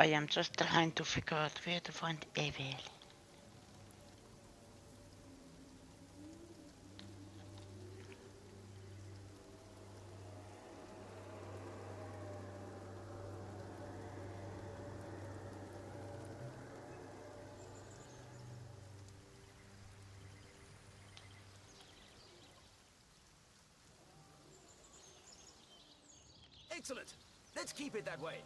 I am just trying to figure out where to find Evelyn. Excellent. Let's keep it that way.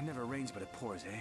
It never rains but it pours, eh?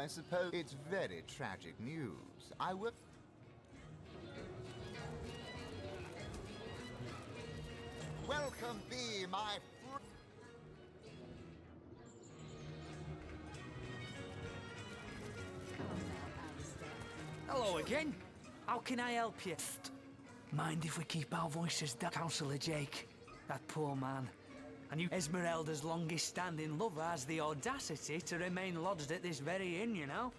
I suppose it's very tragic news. I will... Welcome thee, my Hello again. How can I help you? Mind if we keep our voices down, Councillor Jake? That poor man. And you, Esmeralda's longest-standing lover, has the audacity to remain lodged at this very inn, you know?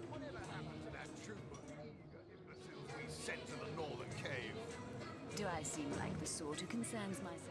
Whatever happened to that trooper imbeciles we sent to the northern cave? Do I seem like the sort who concerns myself?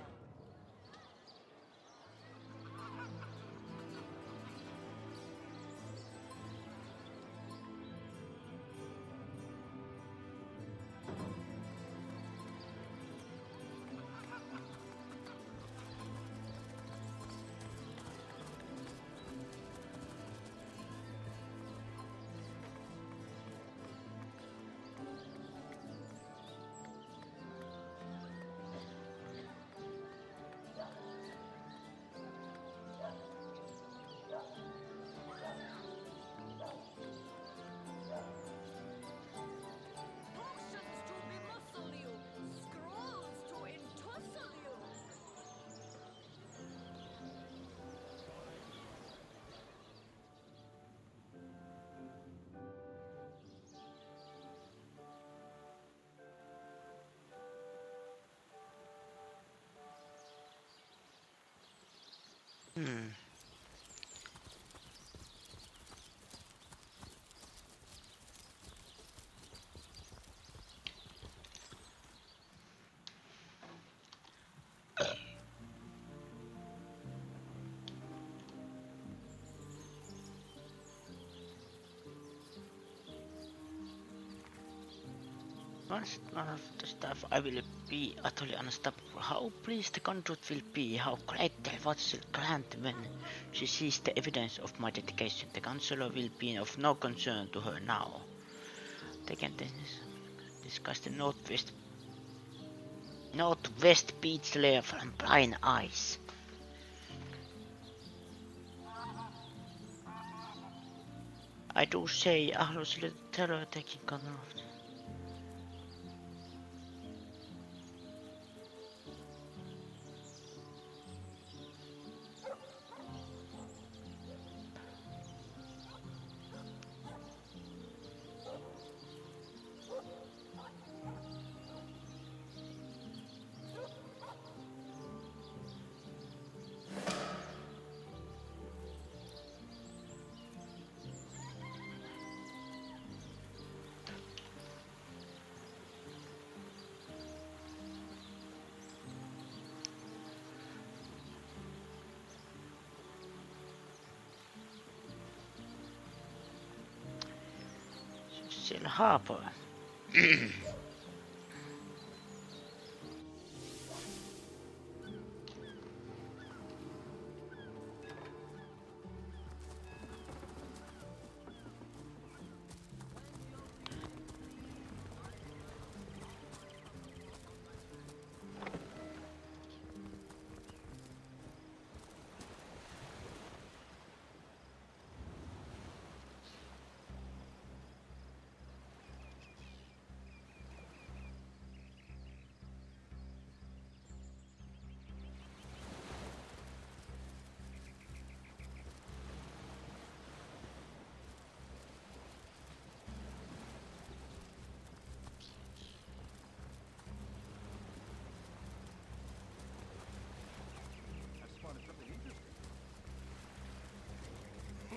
Once none of the stuff I will be utterly unstoppable. How pleased the conduit will be, how great the watch shall grant when she sees the evidence of my dedication. The counselor will be of no concern to her now. They can discuss the northwest beach layer from blind eyes. I do say, I was a little terror taking control of. Still Harper.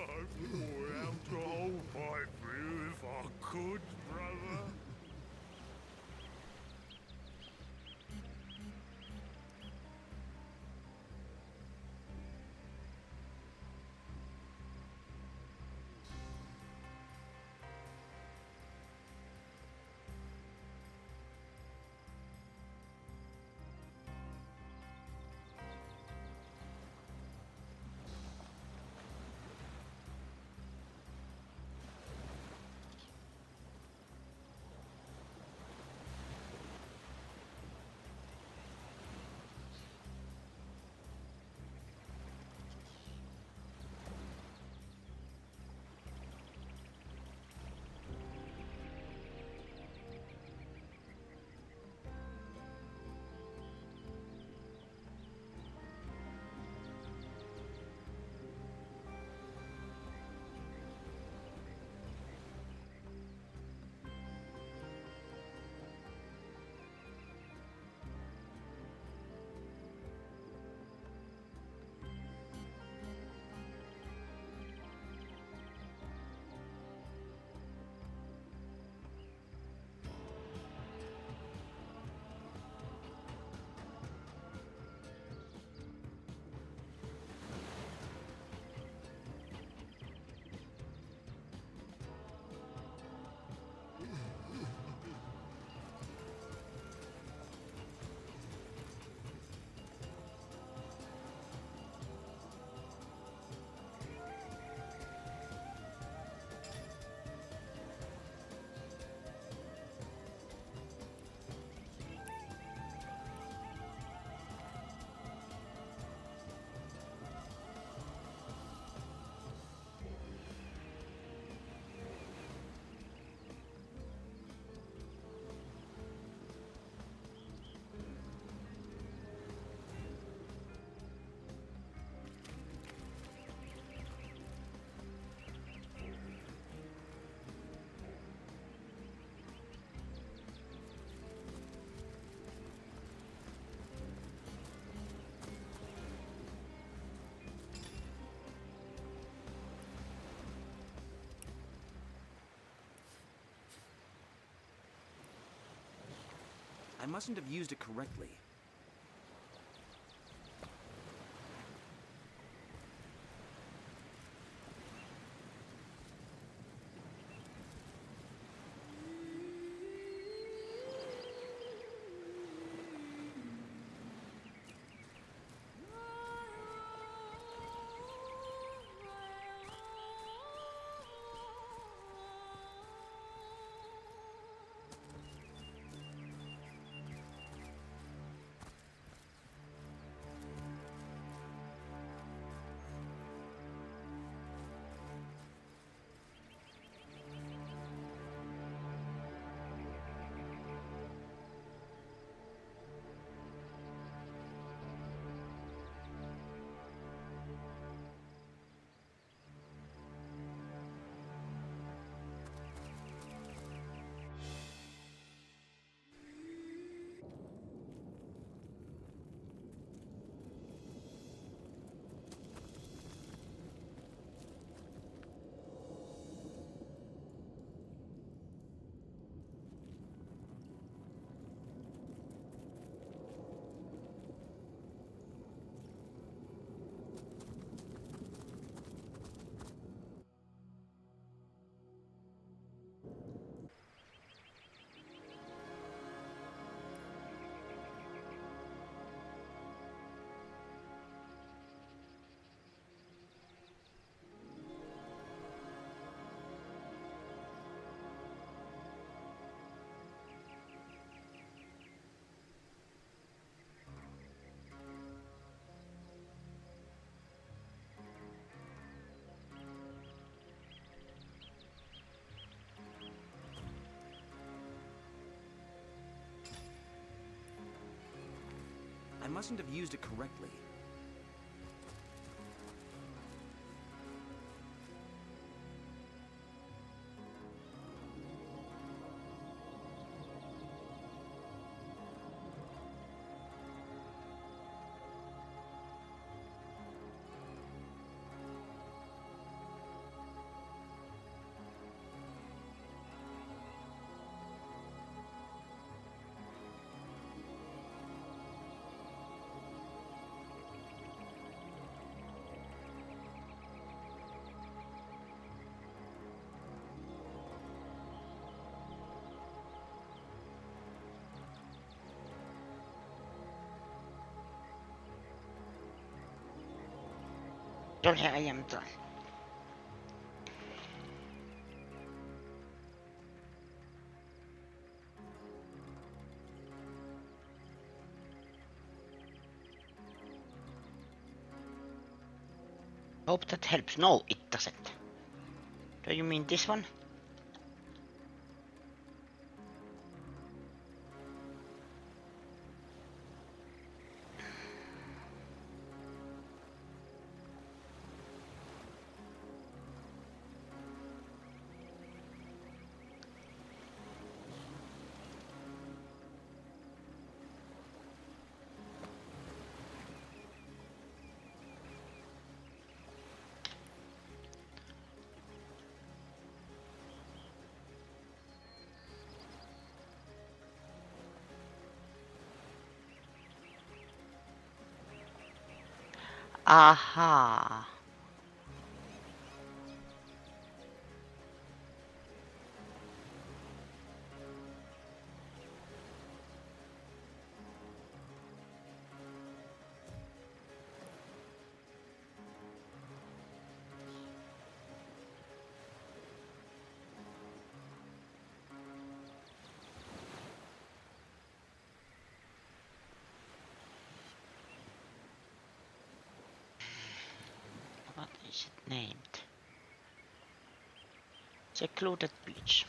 I would out the whole fight for you if I could, brother. I mustn't have used it correctly. I mustn't have used it correctly. Sorry, I am done. Hope that helps. No, it doesn't. Do you mean this one? Aha. What is it named? Secluded beach.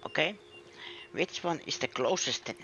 Okay, which one is the closest then?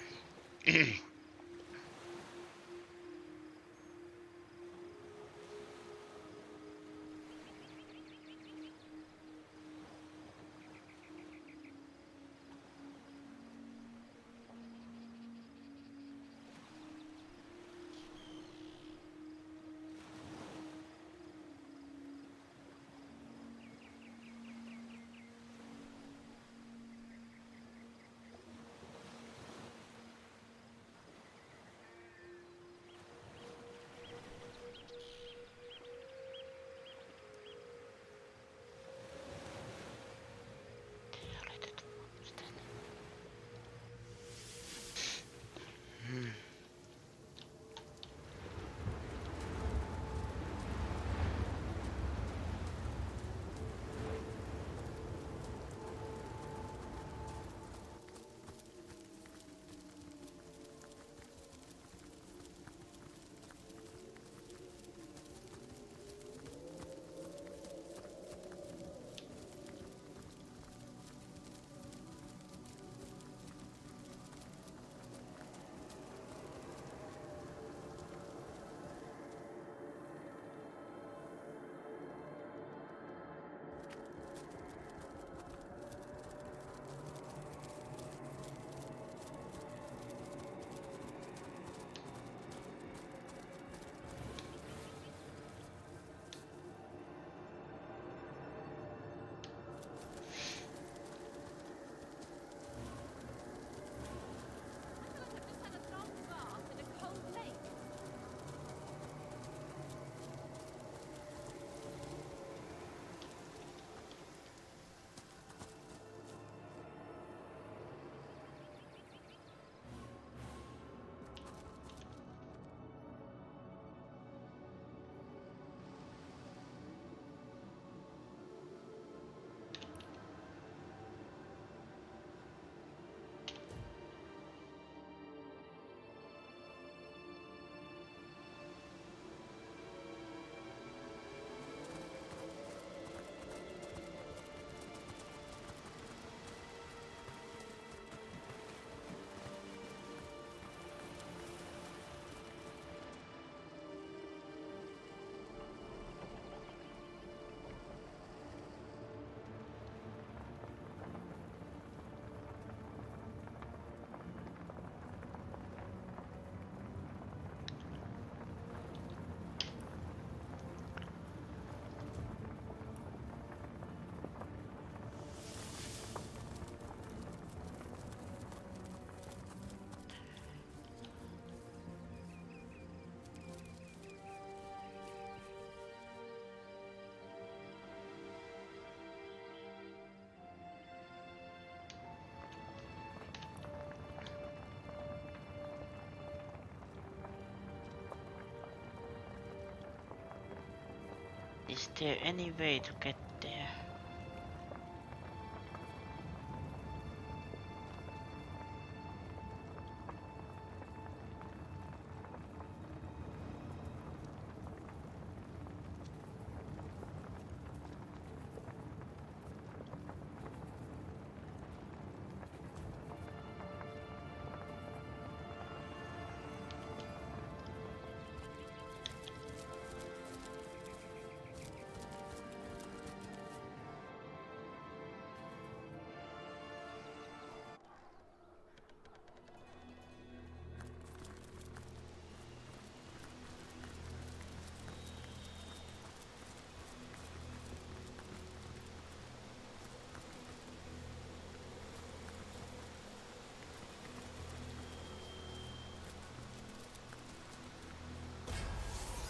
Is there any way to get there?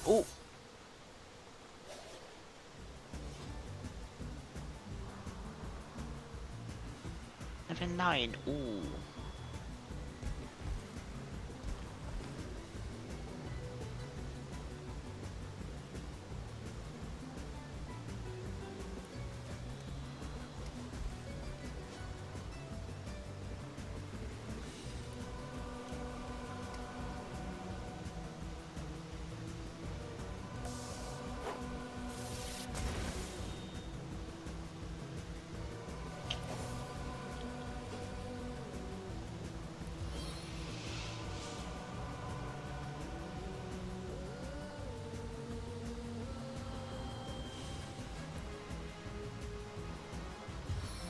Oh! Level 9, ooh.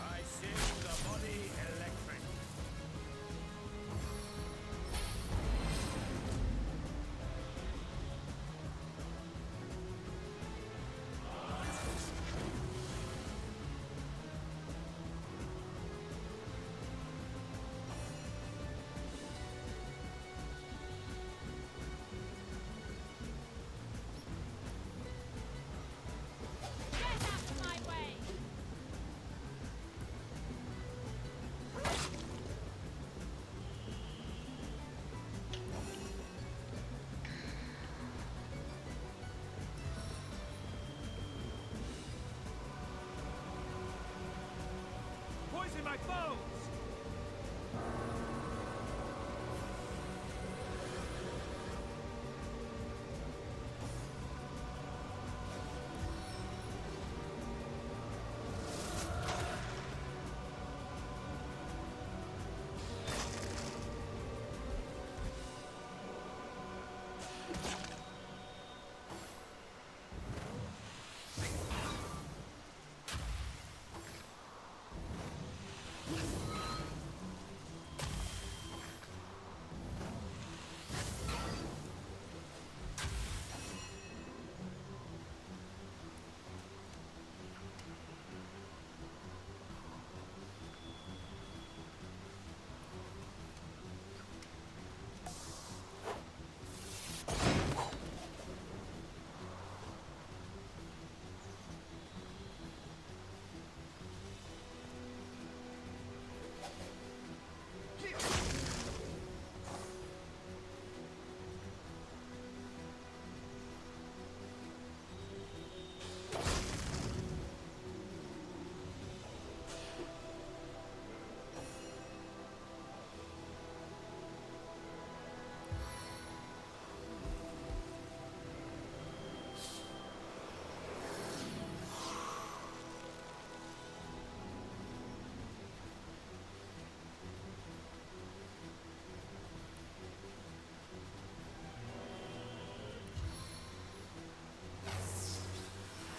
I sing the body electric. Get out of my way! Poison my bones!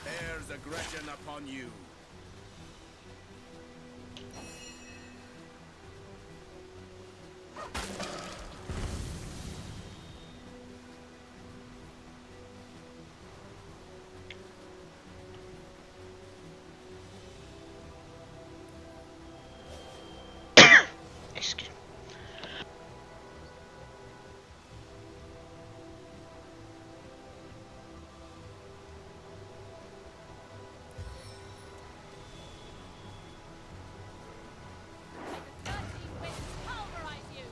Bears aggression upon you. Excuse me. Dirty winds pulverize you!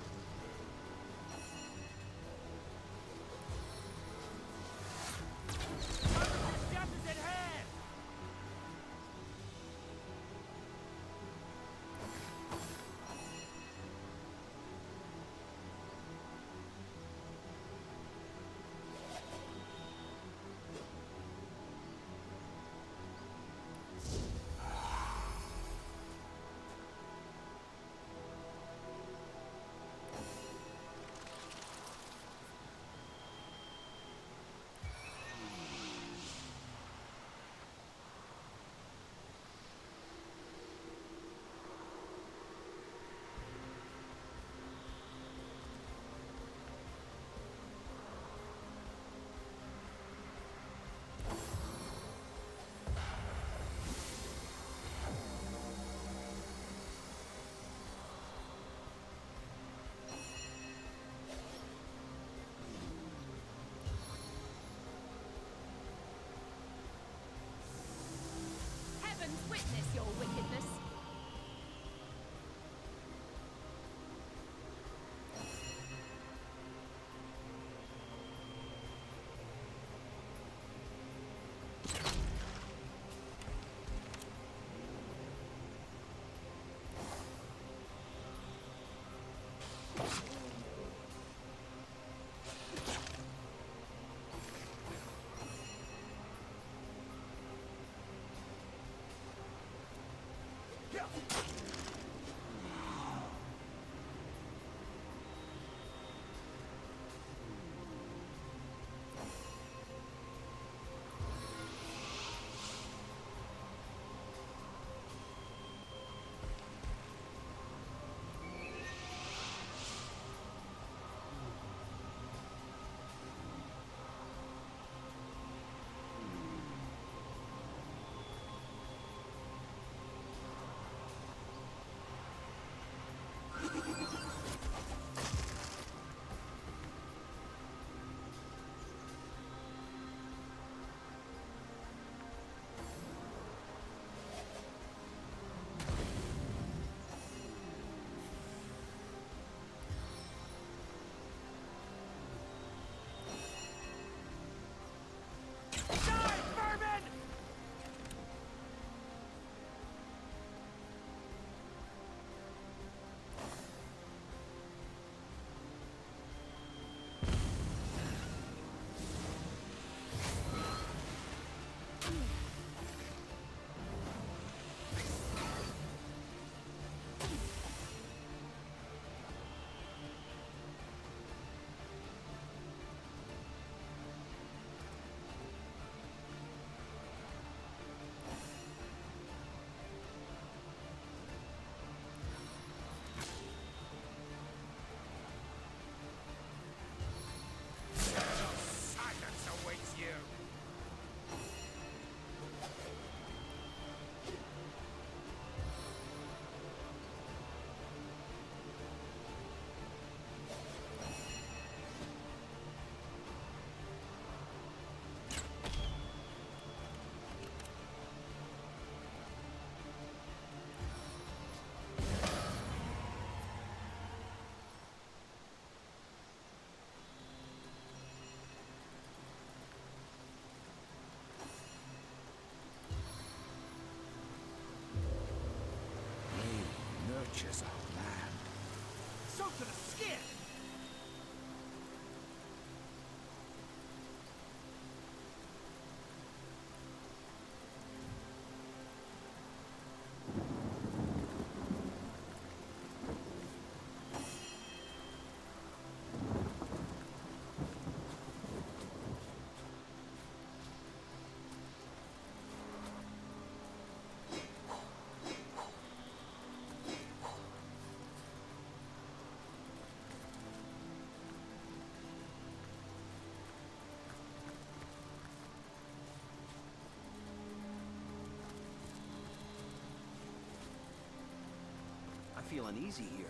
feel uneasy here.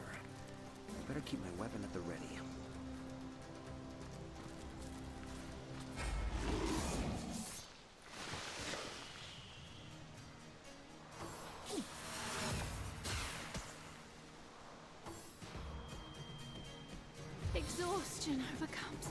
I better keep my weapon at the ready. Exhaustion overcomes.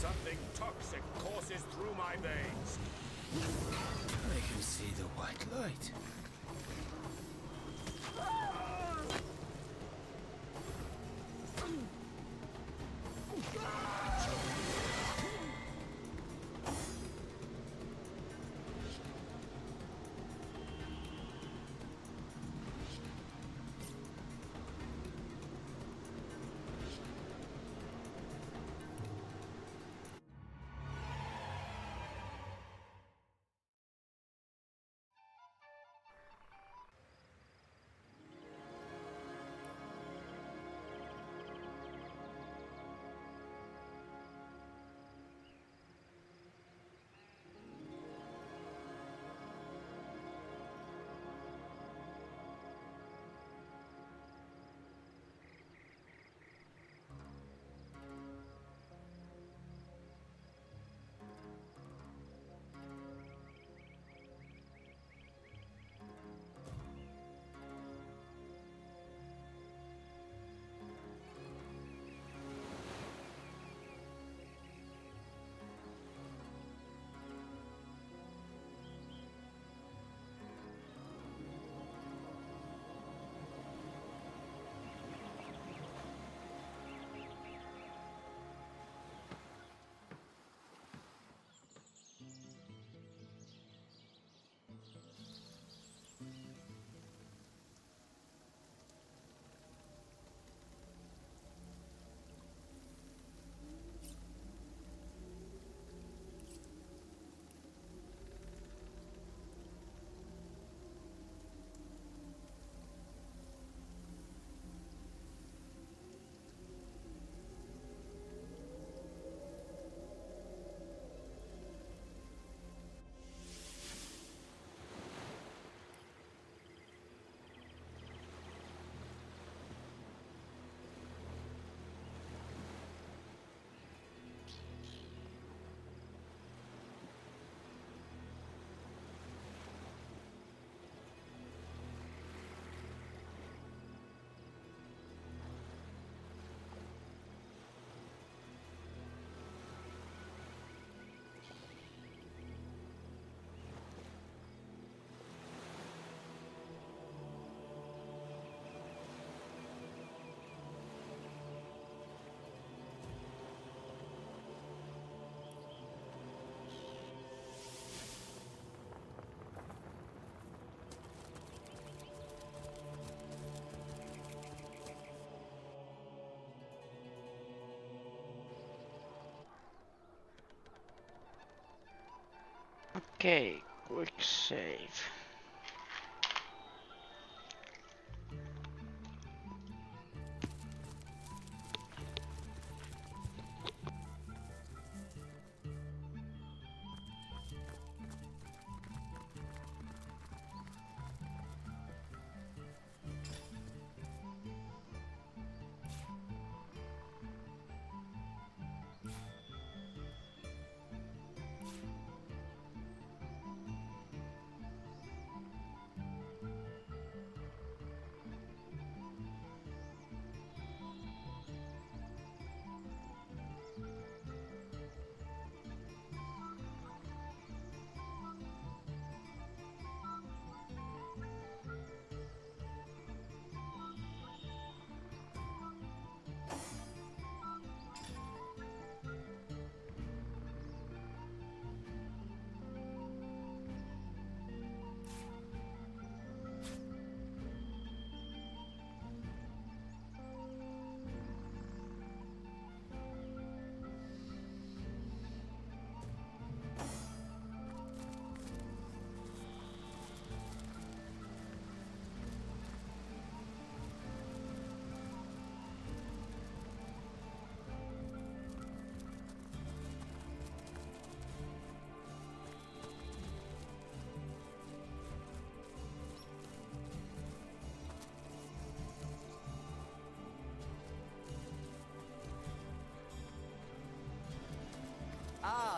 Something toxic courses through my veins. I can see the white light. Okay, quick save.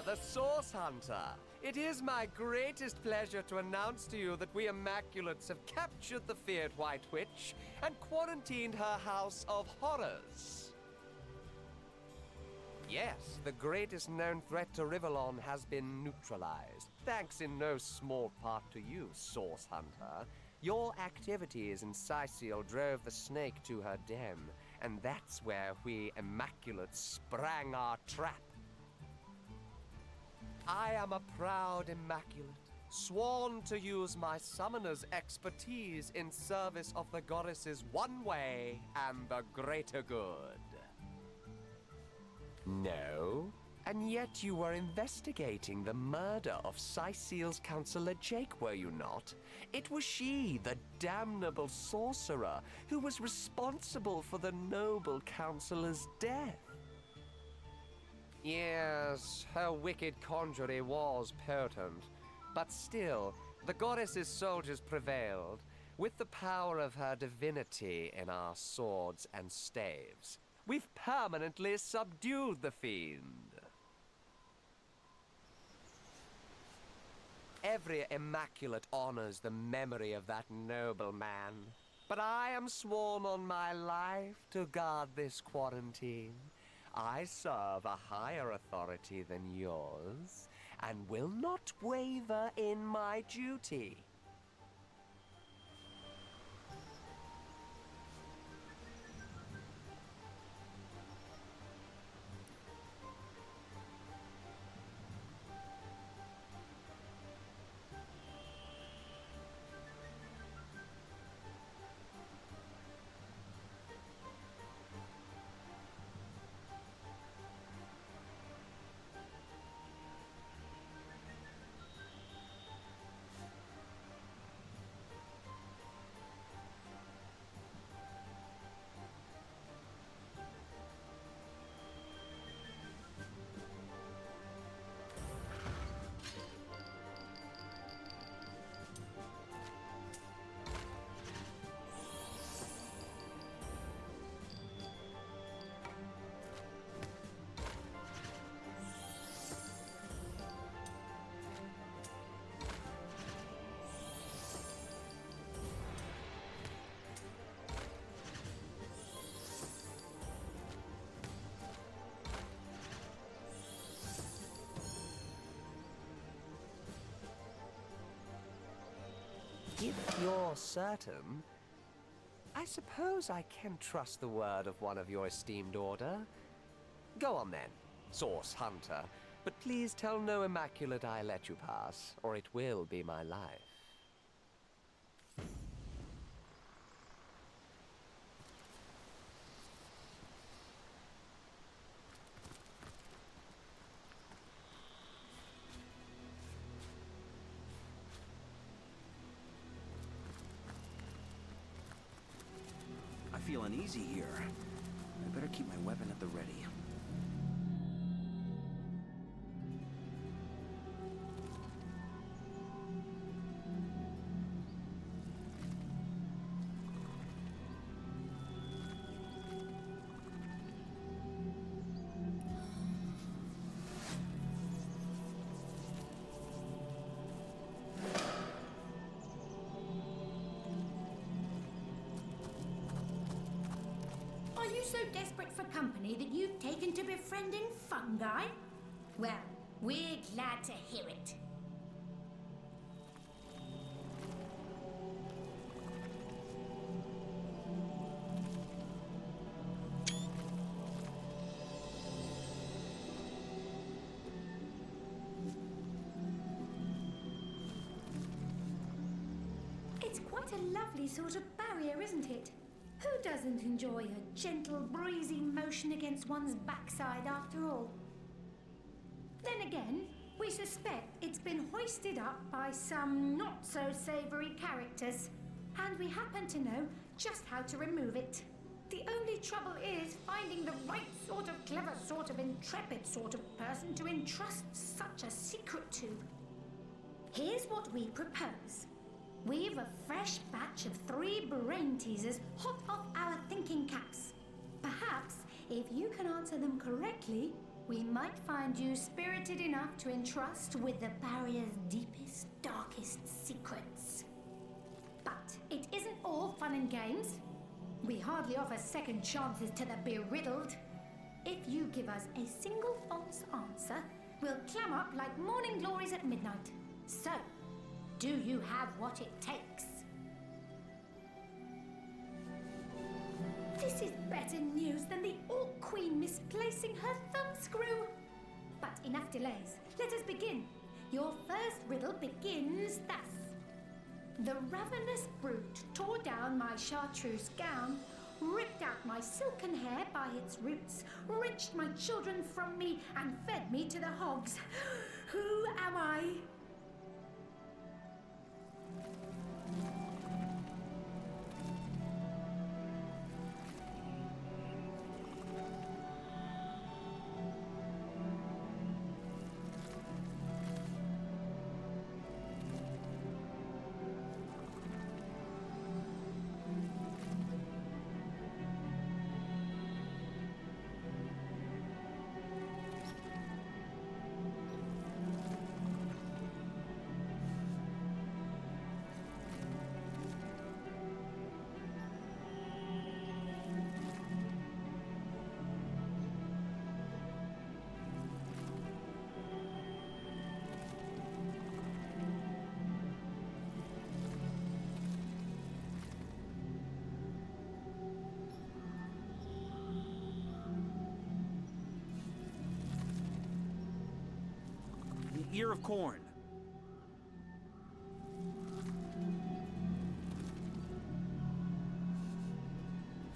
the Source Hunter. It is my greatest pleasure to announce to you that we Immaculates have captured the feared White Witch and quarantined her house of horrors. Yes, the greatest known threat to Rivellon has been neutralized, thanks in no small part to you, Source Hunter. Your activities in Sicil drove the snake to her den, and that's where we Immaculates sprang our trap. I am a proud Immaculate, sworn to use my summoner's expertise in service of the goddess's one way and the greater good. No? And yet you were investigating the murder of Sicil's Councillor Jake, were you not? It was she, the damnable sorcerer, who was responsible for the noble Councillor's death. Yes, her wicked conjury was potent, but still, the goddess's soldiers prevailed, with the power of her divinity in our swords and staves. We've permanently subdued the fiend. Every Immaculate honors the memory of that noble man, but I am sworn on my life to guard this quarantine. I serve a higher authority than yours, and will not waver in my duty. If you're certain, I suppose I can trust the word of one of your esteemed order. Go on then, Source Hunter, but please tell no Immaculate I let you pass, or it will be my life. I feel uneasy here. I better keep my weapon at the ready. Are you so desperate for company that you've taken to befriending fungi? Well, we're glad to hear it. It's quite a lovely sort of barrier, isn't it? Who doesn't enjoy a gentle, breezy motion against one's backside after all? Then again, we suspect it's been hoisted up by some not-so-savoury characters, and we happen to know just how to remove it. The only trouble is finding the right sort of clever, sort of intrepid sort of person to entrust such a secret to. Here's what we propose. We've a fresh batch of 3 brain teasers hot off our thinking caps. Perhaps, if you can answer them correctly, we might find you spirited enough to entrust with the barrier's deepest, darkest secrets. But it isn't all fun and games. We hardly offer second chances to the beriddled. If you give us a single false answer, we'll clam up like morning glories at midnight. So, do you have what it takes? This is better news than the Orc Queen misplacing her thumbscrew. But enough delays. Let us begin. Your first riddle begins thus. The ravenous brute tore down my chartreuse gown, ripped out my silken hair by its roots, wrenched my children from me, and fed me to the hogs. Who am I? Ear of corn.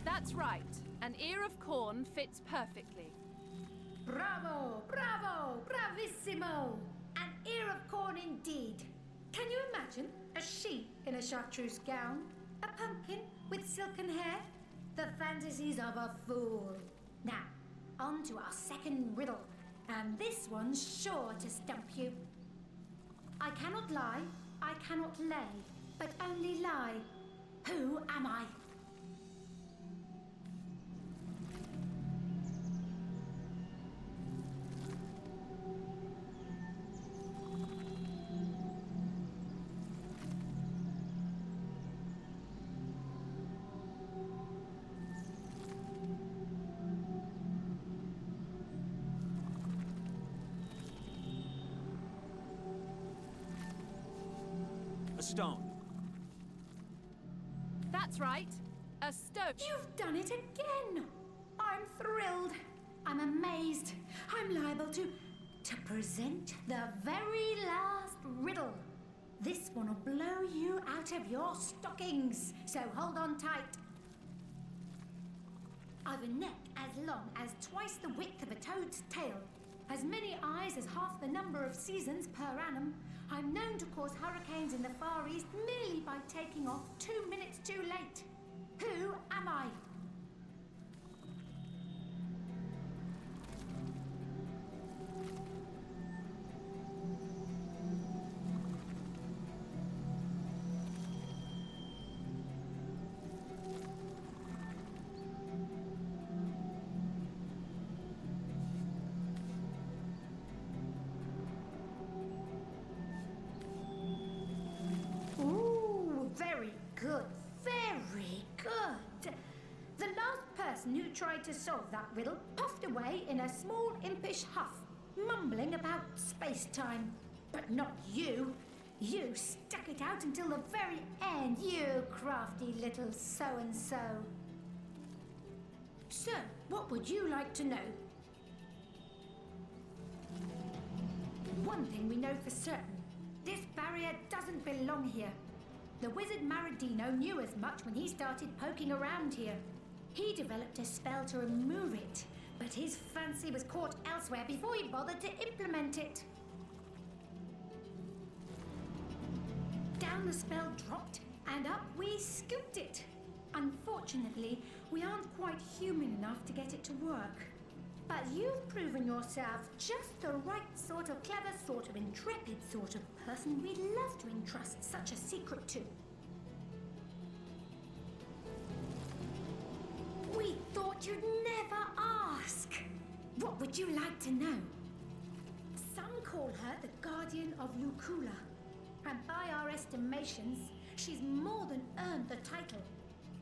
That's right. An ear of corn fits perfectly. Bravo, bravo, bravissimo! An ear of corn indeed. Can you imagine a sheep in a chartreuse gown? A pumpkin with silken hair? The fantasies of a fool. Now, on to our second riddle. And this one's sure to stump you. I cannot lie, I cannot lay, but only lie. Who am I? Stone. That's right. A stone. You've done it again! I'm thrilled. I'm amazed. I'm liable to present the very last riddle. This one will blow you out of your stockings, so hold on tight. I've a neck as long as twice the width of a toad's tail, as many eyes as half the number of seasons per annum. I'm known to cause hurricanes in the Far East merely by taking off 2 minutes too late. Who am I? Good, very good. The last person who tried to solve that riddle puffed away in a small impish huff, mumbling about space-time. But not you. You stuck it out until the very end, you crafty little so-and-so. So, what would you like to know? One thing we know for certain. This barrier doesn't belong here. The wizard Maradino knew as much when he started poking around here. He developed a spell to remove it, but his fancy was caught elsewhere before he bothered to implement it. Down the spell dropped, and up we scooped it. Unfortunately, we aren't quite human enough to get it to work. But you've proven yourself just the right sort of clever, sort of intrepid sort of person we'd love to entrust such a secret to. We thought you'd never ask. What would you like to know? Some call her the Guardian of Lucula, and by our estimations, she's more than earned the title.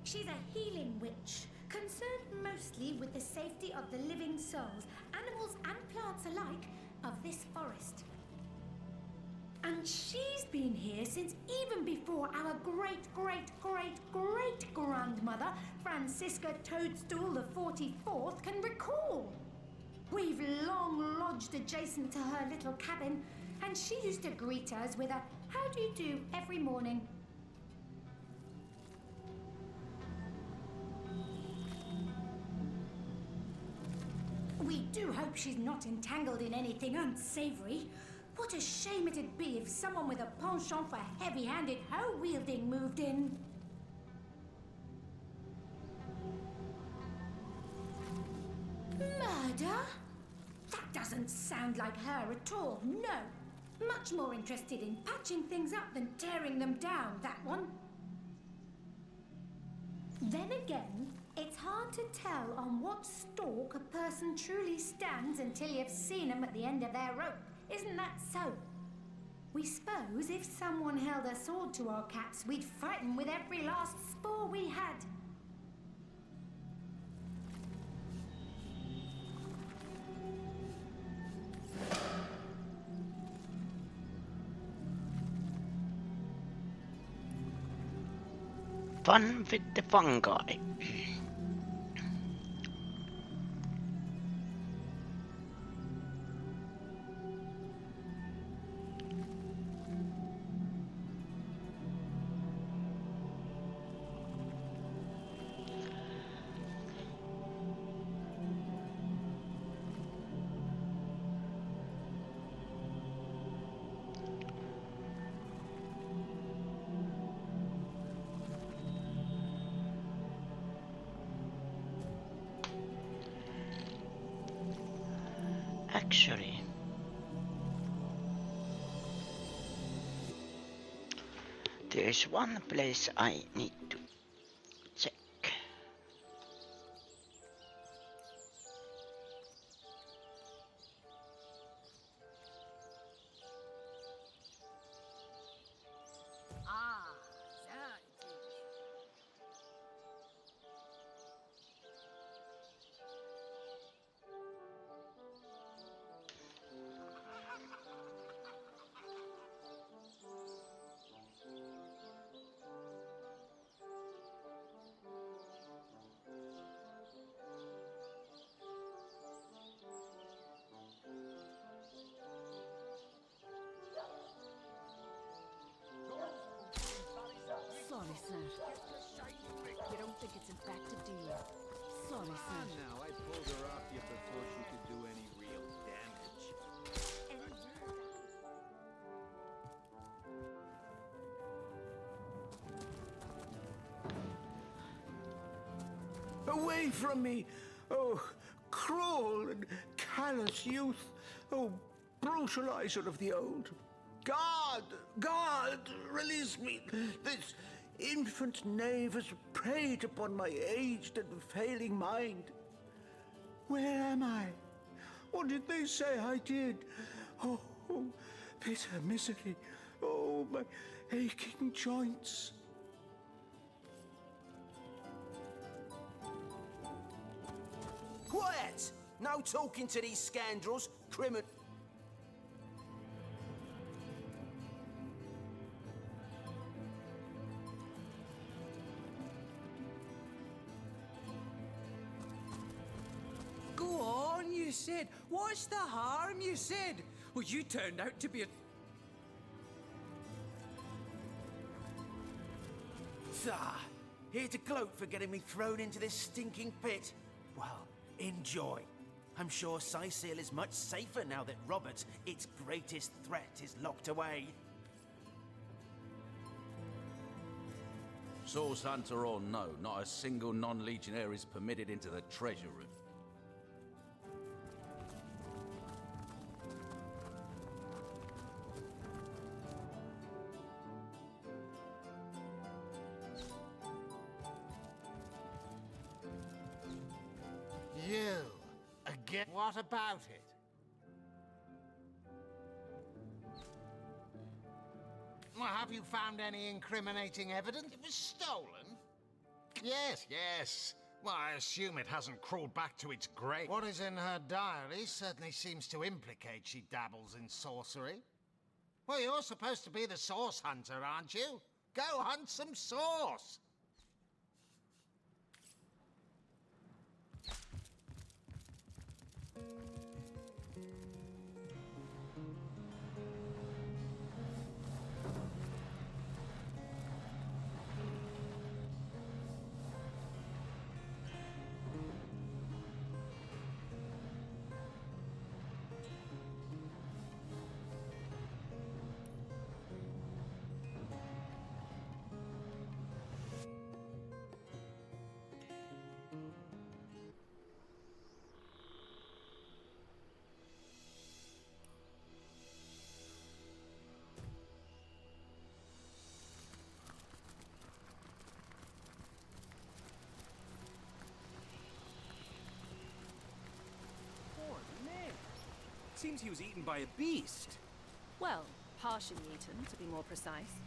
She's a healing witch, concerned mostly with the safety of the living souls, animals and plants alike, of this forest. And she's been here since even before our great-great-great-great-grandmother, Francisca Toadstool the 44th, can recall. We've long lodged adjacent to her little cabin, and she used to greet us with a "How do you do" every morning. We do hope she's not entangled in anything unsavory. What a shame it'd be if someone with a penchant for heavy-handed hoe-wielding moved in. Murder? That doesn't sound like her at all, no. Much more interested in patching things up than tearing them down, that one. Then again, it's hard to tell on what stalk a person truly stands until you've seen them at the end of their rope. Isn't that so? We suppose if someone held a sword to our caps, we'd fight them with every last spore we had. Fun with the fungi. Actually, there is one place I need to check. Ah, that it is. Sorry, sir. You don't think it's infected, do you? Sorry, sir. Now, I pulled her off you before she could do any real damage. Away from me! Oh, cruel and callous youth! Oh, brutalizer of the old! God! God! Release me! This infant knave has preyed upon my aged and failing mind. Where am I? What did they say I did? Oh, bitter misery! Oh, my aching joints! Quiet! No talking to these scoundrels, criminal. Go on, you said. What's the harm, you said? Well, you turned out to be a... Ah, here to gloat for getting me thrown into this stinking pit. Well, enjoy. I'm sure Sicil is much safer now that Robert, its greatest threat, is locked away. Source hunter or no, not a single non-legionnaire is permitted into the treasure room. You, again? What about it? Well, have you found any incriminating evidence? It was stolen? Yes, yes. Well, I assume it hasn't crawled back to its grave. What is in her diary certainly seems to implicate she dabbles in sorcery. Well, you're supposed to be the source hunter, aren't you? Go hunt some source! Poor man. Seems he was eaten by a beast. Well, partially eaten, to be more precise.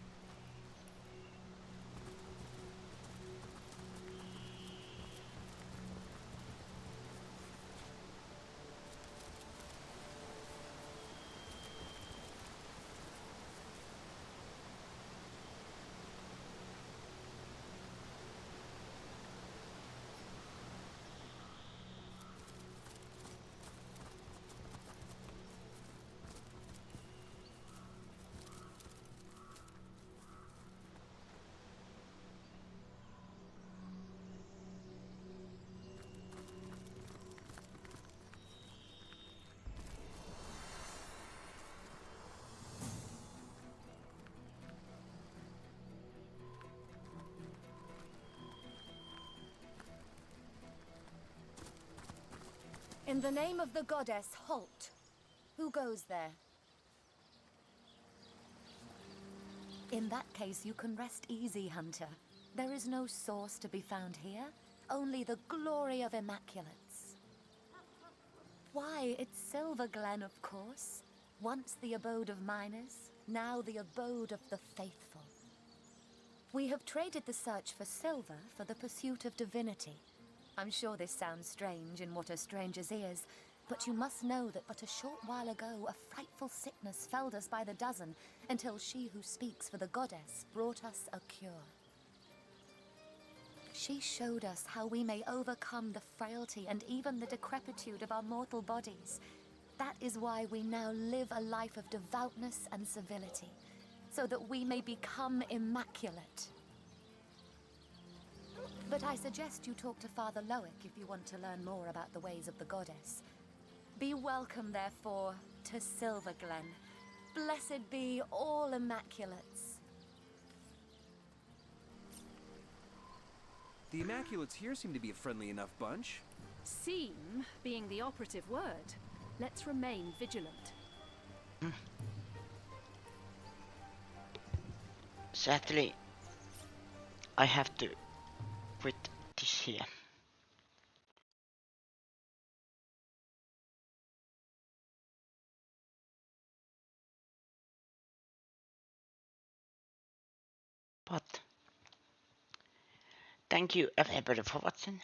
In the name of the goddess, halt. Who goes there? In that case, you can rest easy, Hunter. There is no source to be found here, only the glory of Immaculates. Why, it's Silver Glen, of course. Once the abode of miners, now the abode of the faithful. We have traded the search for silver for the pursuit of divinity. I'm sure this sounds strange in what a stranger's ears, but you must know that but a short while ago a frightful sickness felled us by the dozen until she who speaks for the goddess brought us a cure. She showed us how we may overcome the frailty and even the decrepitude of our mortal bodies. That is why we now live a life of devoutness and civility, so that we may become immaculate. But I suggest you talk to Father Loic if you want to learn more about the ways of the goddess. Be welcome, therefore, to Silver Glen. Blessed be all Immaculates. The Immaculates here seem to be a friendly enough bunch. Seem being the operative word. Let's remain vigilant. Sadly, I have to quit this here. But thank you everybody for watching,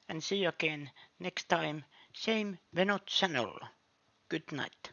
and see you again next time, same Veno channel. Good night.